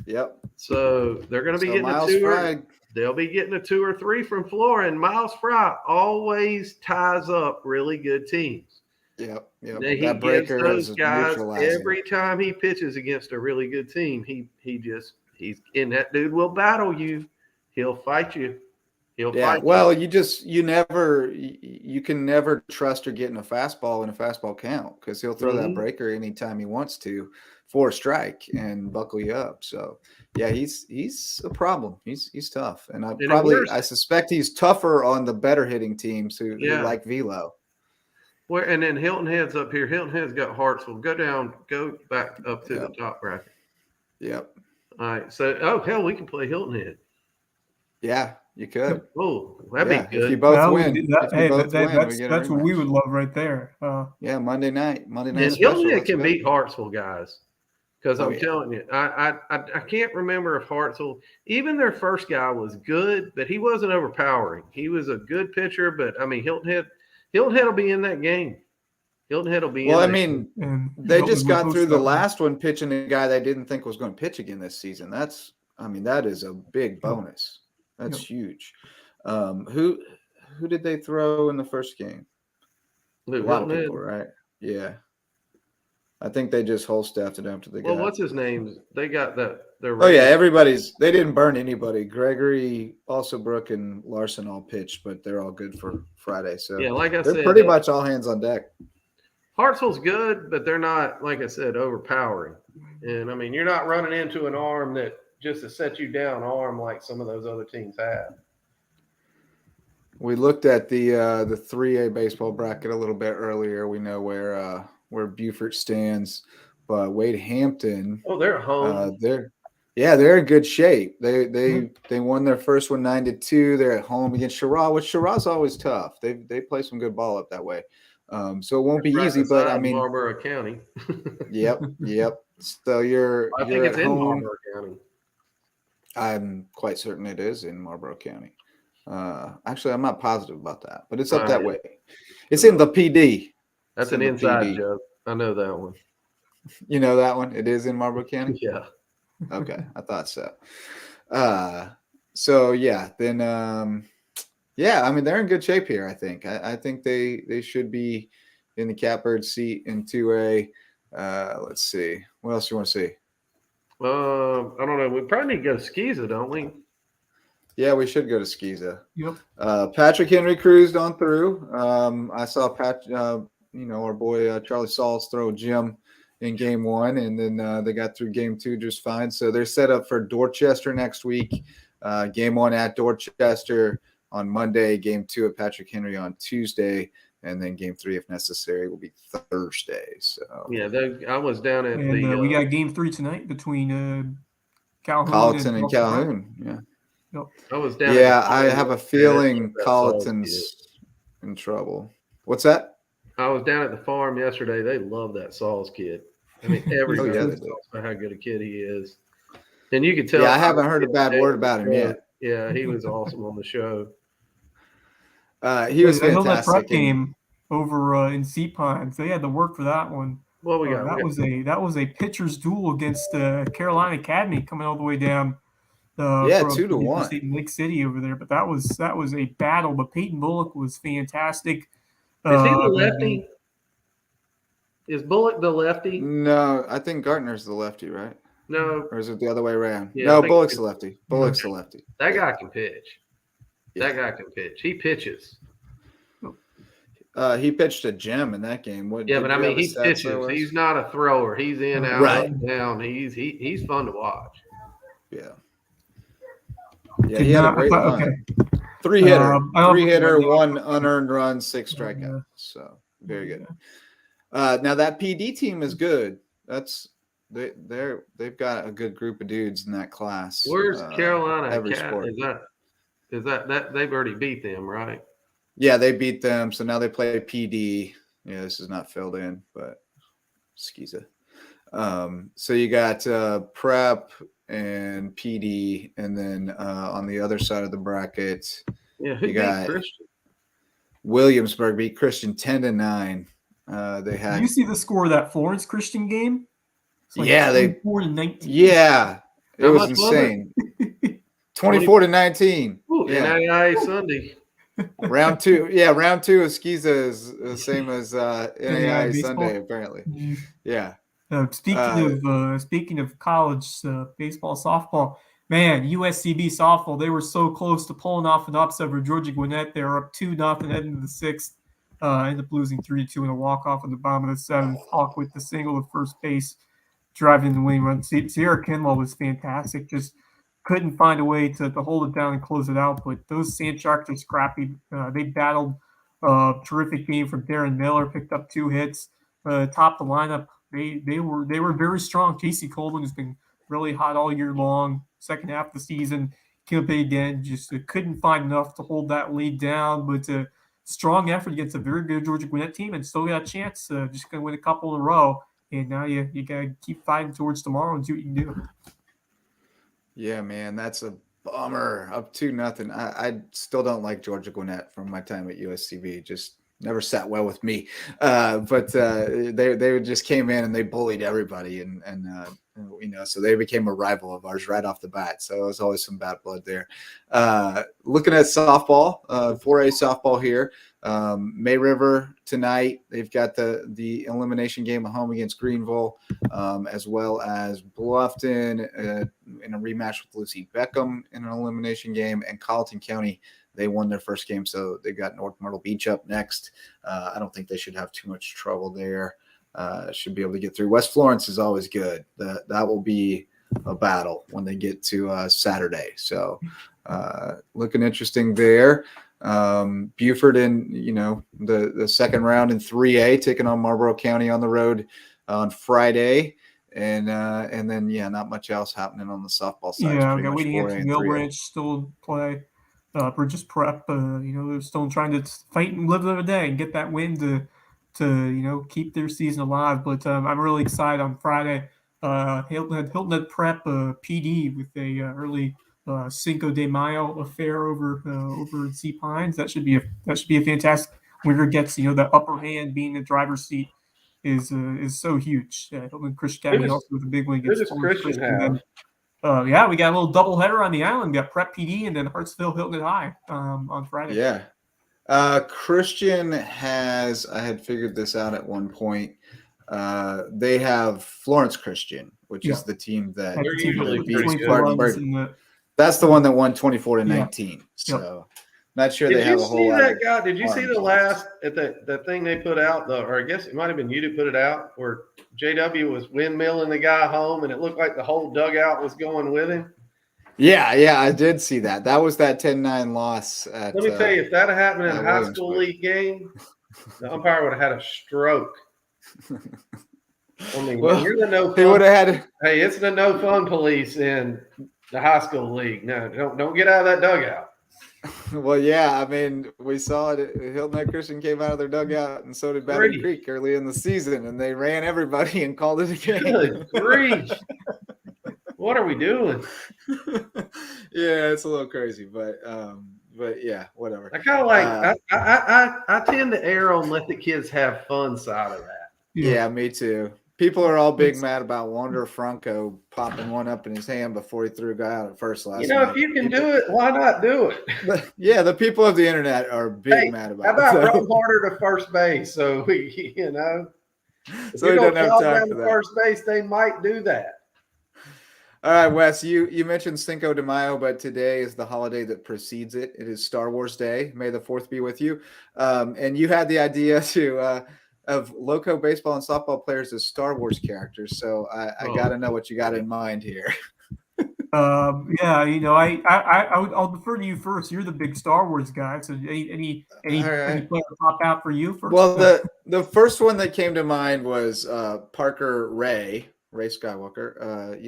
Yep. So they're going to be getting Miles a 2 Fry. They'll be getting a 2 or 3 from Flora, and Miles Fry always ties up really good teams. Yep. Now, That he breaker gives those is guys neutralizing. every time he pitches against a really good team. He's and that dude will battle you. He'll fight you. Well, you can never trust her getting a fastball in a fastball count because he'll throw that breaker anytime he wants to for a strike and buckle you up. So yeah, he's a problem. He's tough, and I suspect he's tougher on the better hitting teams who like velo. And then Hilton Head's up here. Hilton Head's got Hartsville. Go back up to the top bracket. Yep. All right. So hell, we can play Hilton Head. Yeah. You could. Oh, that'd be good. If you both win, that's what we would love right there. Monday night. And Hilton Head can beat Hartsville, guys. Because I'm telling you, I can't remember if Hartsville, even their first guy was good, but he wasn't overpowering. He was a good pitcher, but I mean, Hilton Head will be in that game. Hilton Head will be in. Well, I mean, they just got through the last one pitching a guy they didn't think was going to pitch again this season. That is a big bonus. That's huge. Who did they throw in the first game? A lot of people, right? Yeah. I think they just whole staffed it after they got. Well, what's his name? They got that. They didn't burn anybody. Gregory, Alsobrook, and Larson all pitched, but they're all good for Friday. So yeah, like I they're said, pretty much all hands on deck. Hartsville's good, but they're not, like I said, overpowering. And I mean, you're not running into an arm that just to set you down arm like some of those other teams have. We looked at the 3A baseball bracket a little bit earlier. We know where Beaufort stands, but Wade Hampton. Oh, they're home. They're in good shape. They won their first one 9-2. They're at home against Sherrod, which Sherrod's always tough. They play some good ball up that way. So it won't be easy, but I mean Marlboro County. Yep. So I think it's in Marlboro County. I'm quite certain it is in Marlboro County. Actually, I'm not positive about that, but it's up that way. It's in the PD. That's an inside joke. I know that one. You know that one? It is in Marlboro County? Yeah. Okay, I thought so. Then I mean, they're in good shape here, I think. I think they should be in the catbird seat in 2A. Let's see. What else do you want to see? I don't know. We probably need to go to Skeeza, don't we? Yeah, we should go to Skeeza. Yep. Patrick Henry cruised on through. I saw our boy Charlie Sauls throw a gem in game 1, and then they got through game 2 just fine. So they're set up for Dorchester next week. Game 1 at Dorchester on Monday, game 2 at Patrick Henry on Tuesday, and then game 3, if necessary, will be Thursday. So I was down at we got game 3 tonight between Colleton and Calhoun. Yeah. Yep. I was down. Yeah, I have a feeling Colleton's in trouble. What's that? I was down at the farm yesterday. They love that Sauls kid. I mean, everybody talks about how good a kid he is. And you could tell. Yeah, I haven't heard a bad word about him yet. Yeah, he was awesome on the show. He was I know that fantastic. prep game over in Sea Pines. They had to work for that one. What we got? That was a pitcher's duel against Carolina Academy coming all the way down. From 2-1 Lake City over there. But that was a battle. But Peyton Bullock was fantastic. Is he the lefty? Is Bullock the lefty? No, I think Gartner's the lefty, right? No. Or is it the other way around? Yeah, no, Bullock's the lefty. Bullock's the lefty. That guy can pitch. That guy can pitch. He pitches. He pitched a gem in that game. But I mean, he pitches. He's not a thrower. He's in, out, up, down. He's fun to watch. Yeah. Yeah, he had a great line. Three hitter, 1 unearned run, 6 strikeouts. So very good. Now that PD team is good. They've got a good group of dudes in that class. Where's Carolina? Every sport. Is that they've already beat them, right? Yeah, they beat them. So now they play PD. Yeah, this is not filled in, but Skeeza. So you got Prep and PD, and then on the other side of the bracket, you got Christian. Williamsburg beat Christian 10-9. They had. Did you see the score of that Florence Christian game? Like 24-19. Yeah, it was insane. 24-19. NAIA Sunday. Round 2. Yeah, round 2 of Skeeza is the same as NAIA Sunday, apparently. Yeah. Speaking of college baseball, softball, man, USCB softball, they were so close to pulling off an upset over Georgia Gwinnett. They were up 2-0 heading to the 6th. Ended up losing 3-2 in a walk-off in the bottom of the 7th. Hawk with the single to first base, driving the winning run. Sierra Kinlaw was fantastic. Just couldn't find a way to hold it down and close it out. But those Sand Sharks are scrappy. They battled. Terrific game from Darren Miller. Picked up 2 hits. Topped the lineup. They were very strong. Casey Coleman has been really hot all year long. Second half of the season, came up again. Just couldn't find enough to hold that lead down. But strong effort against a very good Georgia Gwinnett team, and still got a chance. Just going to win a couple in a row. And now you got to keep fighting towards tomorrow and see what you can do. Yeah, man, that's a bummer. Up 2-0. I still don't like Georgia Gwinnett from my time at USCB. Just never sat well with me. But they just came in and they bullied everybody, and so they became a rival of ours right off the bat. So it was always some bad blood there. Looking at softball, 4A softball here. May River tonight. They've got the elimination game at home against Greenville, as well as Bluffton in a rematch with Lucy Beckham in an elimination game, and Colleton County. They won their first game, so they've got North Myrtle Beach up next. I don't think they should have too much trouble there. Should be able to get through. West Florence is always good. That will be a battle when they get to Saturday. So looking interesting there. Buford in the second round in 3A, taking on Marlboro County on the road on Friday. And then not much else happening on the softball side. Yeah, we got Wheaton Hampton Mill Branch still in play. Bridges Prep, they're still trying to fight and live the day and get that win to keep their season alive. But I'm really excited on Friday. Hilton Head Prep PD with a early Cinco de Mayo affair over in Sea Pines. That should be a fantastic. Winner gets the upper hand, being the driver's seat is so huge. Hilton Christian Academy also with a big win against Christian have. We got a little doubleheader on the island. We got Prep PD and then Hartsville Hilton High on Friday. Yeah. Christian has, I had figured this out at one point. They have Florence Christian, which is the team that usually beats Spartanburg. That's the one that won 24-19. So not sure they have a whole lot. Did you see that guy? Did you see the last at the thing they put out? Or I guess it might have been you to put it out, where JW was windmilling the guy home, and it looked like the whole dugout was going with him. Yeah, I did see that. That was that 10-9 loss. Let me tell you, if that had happened in a high school league game, the umpire would have had a stroke. I mean, you're the no fun. He would have had. Hey, it's the no fun police in the high school league. No, don't get out of that dugout. Well, yeah, I mean, we saw it. Hilton Head Christian came out of their dugout, and so did Battery Creek early in the season, and they ran everybody and called it a game. Good grief. What are we doing? Yeah, it's a little crazy, but yeah, whatever. I kind of like. I tend to err on let the kids have fun side of that. Yeah, me too. People are all big mad about Wander Franco popping one up in his hand before he threw a guy out at first last night. If you can do it, why not do it? Yeah, the people of the internet are big mad about it. How about run harder to first base? So so he doesn't have time for that. First base, they might do that. All right, Wes, you mentioned Cinco de Mayo, but today is the holiday that precedes it. It is Star Wars Day. May the 4th be with you. And you had the idea of Lowco baseball and softball players as Star Wars characters. So I got to know what you got in mind here. I'll defer to you first. You're the big Star Wars guy. So any player pop out for you first? Well, the first one that came to mind was Parker Ray Skywalker.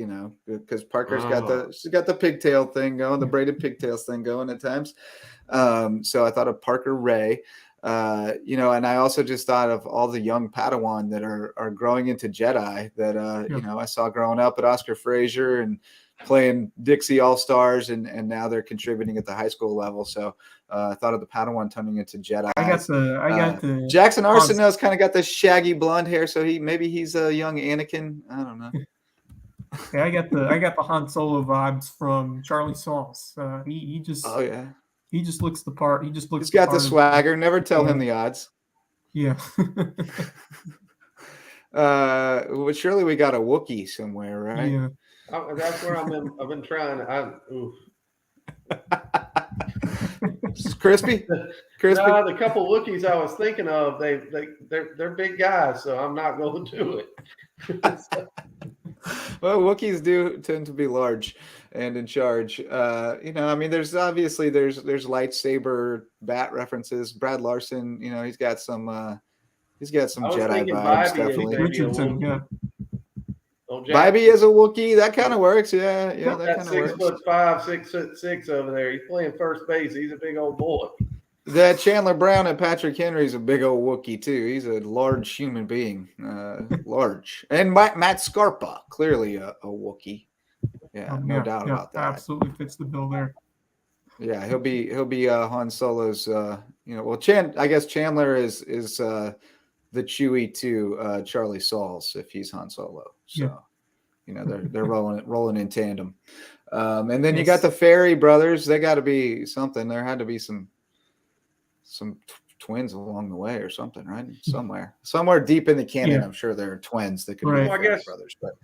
Because Parker's got the pigtail thing going, the braided pigtails thing going at times. So I thought of Parker Ray. And I also just thought of all the young Padawan that are growing into Jedi that I saw growing up at Oscar Frazier and playing Dixie All-Stars, and now they're contributing at the high school level. So I thought of the Padawan turning into Jedi. I got the Jackson Arsenault's kind of got this shaggy blonde hair, so he's a young Anakin. I don't know. Yeah, I got the Han Solo vibes from Charlie Sauce. He just he just looks the part. He's got the swagger. Never tell him the odds. Yeah. Well, surely we got a Wookiee somewhere, right? Yeah. That's where I've been trying. Crispy. No, the couple Wookiees I was thinking of, they're big guys, so I'm not going to do it. Well, Wookiees do tend to be large and in charge. There's lightsaber bat references. Brad Larson, he's got some Jedi vibes, definitely. Richardson, yeah. Bybee is a Wookiee. That kind of works. Yeah, that kind of works. 6'5", 6'6" over there. He's playing first base. He's a big old boy. That Chandler Brown and Patrick Henry's a big old Wookiee too. He's a large human being, large. And Matt Scarpa, clearly a Wookiee. Yeah, no doubt about that. Absolutely fits the bill there. Yeah, he'll be Han Solo's. I guess Chandler is the Chewie to Charlie Sauls if he's Han Solo. So, they're rolling in tandem. And then you got the Ferry brothers. They got to be something. There had to be some twins along the way or something, right? Somewhere deep in the canon, I'm sure there are twins that could be Ferry brothers. But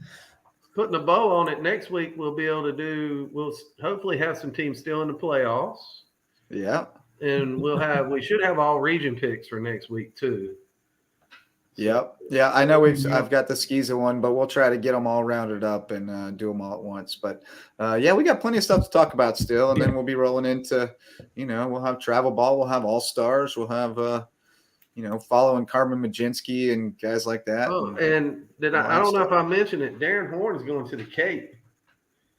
putting a bow on it, next week we'll be able to we'll hopefully have some teams still in the playoffs. Yeah. And we should have all region picks for next week too. Yep. Yeah, I know I've got the Skeeza one, but we'll try to get them all rounded up and do them all at once. But we got plenty of stuff to talk about still, and then we'll be rolling into, we'll have travel ball, we'll have all stars, we'll have following Carmen Majinski and guys like that. Oh, and I don't know if I mentioned it. Darren Horn is going to the Cape.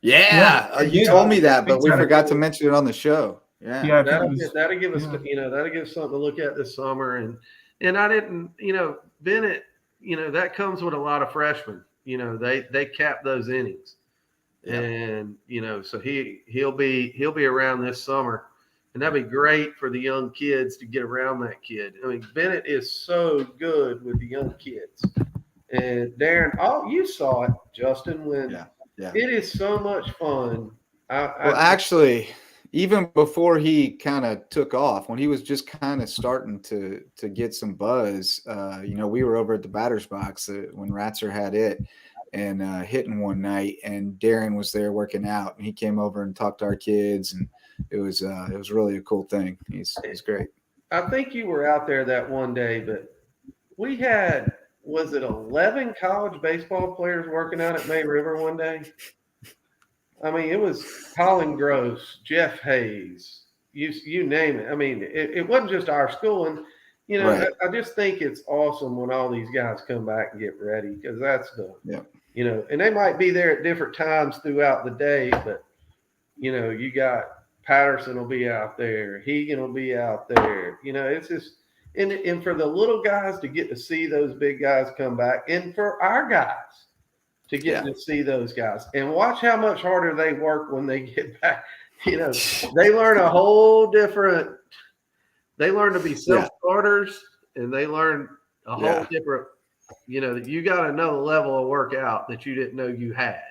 Yeah, you told me that, but we forgot to mention it on the show. Yeah, that'll give us that'll give us something to look at this summer, and I didn't, Bennett, that comes with a lot of freshmen. They cap those innings, and so he'll be around this summer, and that'd be great for the young kids to get around that kid. I mean, Bennett is so good with the young kids, and Darren, you saw it, Justin, when it is so much fun. Actually, even before he kind of took off, when he was just kind of starting to get some buzz, we were over at the batter's box when Ratzer had it and hitting one night, and Darren was there working out, and he came over and talked to our kids, and it was really a cool thing. He's great. I think you were out there that one day, but we had, was it 11 college baseball players working out at May River one day? I mean, it was Colin Gross, Jeff Hayes, you name it. I mean, it wasn't just our school. And, right. I just think it's awesome when all these guys come back and get ready, because that's and they might be there at different times throughout the day, but, you got Patterson will be out there, Hegan will be out there. It's just and for the little guys to get to see those big guys come back, and for our guys to get to see those guys. And watch how much harder they work when they get back. You know, they learn a whole different – they learn to be self-starters, and they learn a whole different – you know, you got to know the level of workout that you didn't know you had.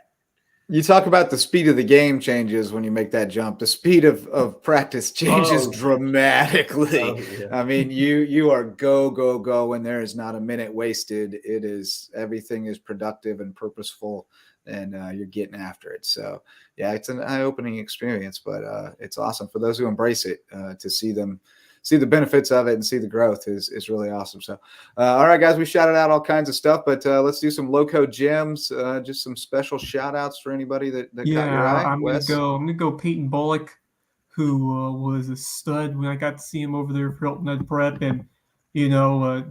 You talk about the speed of the game changes when you make that jump. The speed of practice changes dramatically. I mean, you are go when there is not a minute wasted. It is everything is productive and purposeful, and you're getting after it. So yeah, it's an eye-opening experience, but it's awesome for those who embrace it to see the benefits of it and see the growth is really awesome. So, all right, guys, we shouted out all kinds of stuff, but let's do some Lowco gems, just some special shout outs for anybody that caught your eye. I'm gonna go Peyton Bullock, who was a stud when I got to see him over there for Hilton Ed Prep, and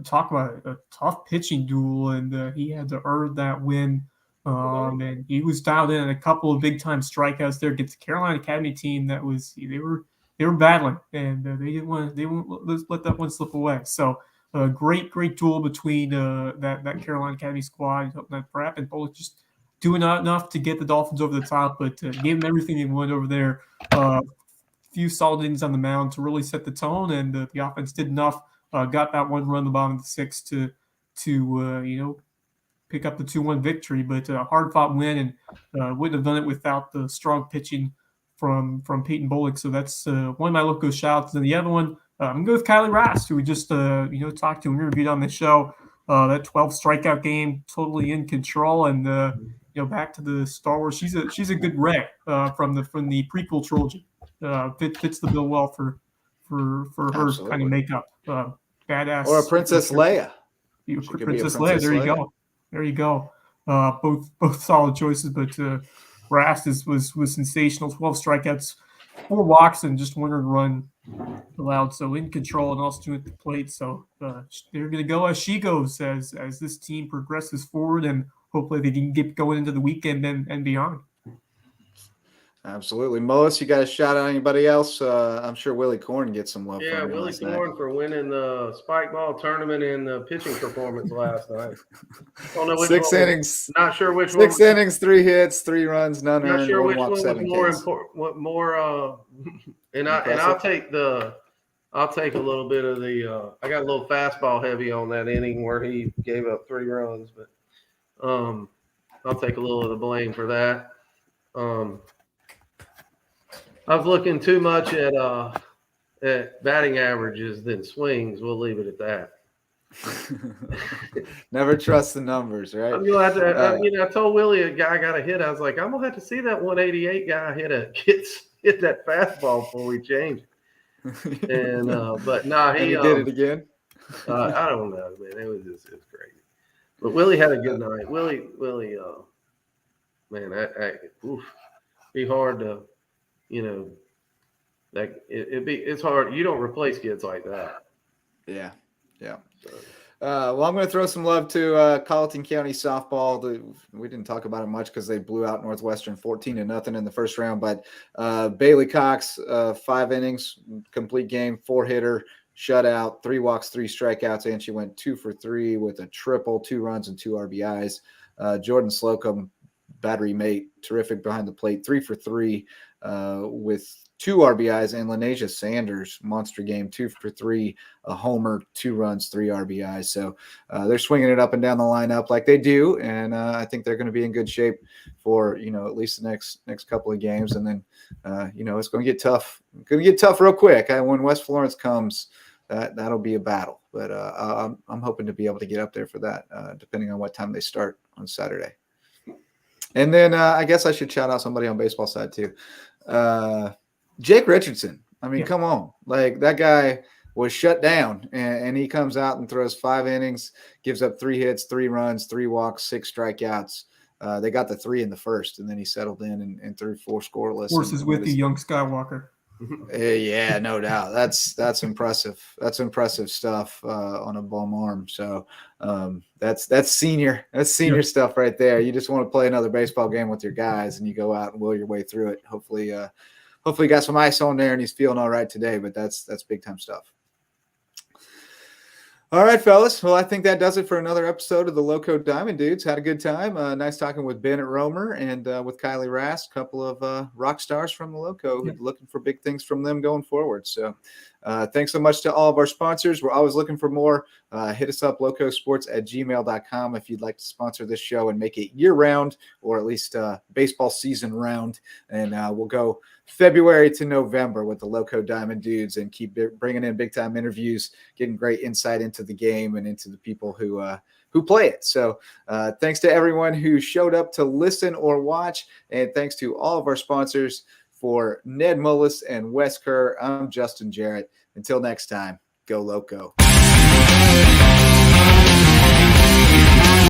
talk about a tough pitching duel, and he had to earn that win. And he was dialed in a couple of big time strikeouts there against the Carolina Academy team that was they were battling, and they won't let that one slip away. So great duel between that Carolina Academy squad and that prep, and Bullock just doing not enough to get the Dolphins over the top, but gave them everything they wanted over there. Few solid innings on the mound to really set the tone, and the offense did enough. Got that one run in the bottom of the sixth to pick up the 2-1 victory, but a hard-fought win, and wouldn't have done it without the strong pitching from Peyton Bullock. So that's one of my Lowco shout-outs. And the other one, I'm going to go with Kylie Rast, who we just talked to and interviewed on the show. That 12 strikeout game, totally in control, and back to the Star Wars. She's a good Rey from the prequel trilogy. Fits the bill well for her Absolutely. kind of makeup. Badass. Or a Princess Leia. Princess Leia. There you go. Both solid choices, but Rast was sensational. 12 strikeouts, 4 walks, and just 1 run allowed. So in control and also at the plate. So they're going to go as she goes as this team progresses forward, and hopefully they can get going into the weekend and beyond. Absolutely. Mullis, you got to shout out anybody else? I'm sure Willie Corn gets some love. Yeah, Willie Corn for winning the spike ball tournament and the pitching performance last night. Don't know which 6 innings. Not sure which 6 innings, 3 hits, 3 runs, none earned. Not sure which one was 7 more Ks. important. What more? I'll take a little bit of the. I got a little fastball heavy on that inning where he gave up 3 runs, but I'll take a little of the blame for that. I was looking too much at batting averages than swings. We'll leave it at that. Never trust the numbers, right? I'm gonna have to, I told Willie a guy got a hit. I was like, I'm gonna have to see that 188 guy hit that fastball before we change it. And but nah, he did it again. I don't know, man. It was crazy. But Willie had a good night. Willie, man, be hard to. It's hard. You don't replace kids like that. Yeah. So. Well, I'm going to throw some love to Colleton County softball. We didn't talk about it much because they blew out Northwestern 14-0 in the first round. But Bailey Cox, 5 innings, complete game, 4-hitter, shutout, 3 walks, 3 strikeouts, and she went 2 for 3 with a triple, 2 runs and 2 RBIs. Jordan Slocum, battery mate, terrific behind the plate, 3 for 3 with 2 RBIs, and Lanesia Sanders, monster game, 2 for 3, a homer, 2 runs, 3 RBIs. So they're swinging it up and down the lineup like they do, and I think they're going to be in good shape for at least the next couple of games, and then it's going to get tough. It's going to get tough real quick. When West Florence comes, that'll be a battle. But I'm hoping to be able to get up there for that, depending on what time they start on Saturday. And then I guess I should shout out somebody on baseball side too. Jake Richardson. I mean, Come on. Like, that guy was shut down, and he comes out and throws 5 innings, gives up 3 hits, 3 runs, 3 walks, 6 strikeouts. They got the 3 in the first, and then he settled in and threw 4 scoreless. Horses with you, young Skywalker. Yeah, no doubt. That's impressive. That's impressive stuff on a bum arm. So that's senior stuff right there. You just want to play another baseball game with your guys, and you go out and will your way through it. Hopefully you got some ice on there and he's feeling all right today. But that's big time stuff. All right, fellas. Well, I think that does it for another episode of the Lowco Diamond Dudes. Had a good time. Nice talking with Bennett Romer and with Kylie Rask, a couple of rock stars from the Lowco. Yeah. Looking for big things from them going forward. So thanks so much to all of our sponsors. We're always looking for more. Hit us up, locosports@gmail.com, if you'd like to sponsor this show and make it year-round, or at least baseball season round. And we'll go February to November with the Lowco Diamond Dudes and keep bringing in big-time interviews, getting great insight into the game and into the people who play it. So thanks to everyone who showed up to listen or watch, and thanks to all of our sponsors. For Ned Mullis and Wes Kerr, I'm Justin Jarrett. Until next time, go Lowco.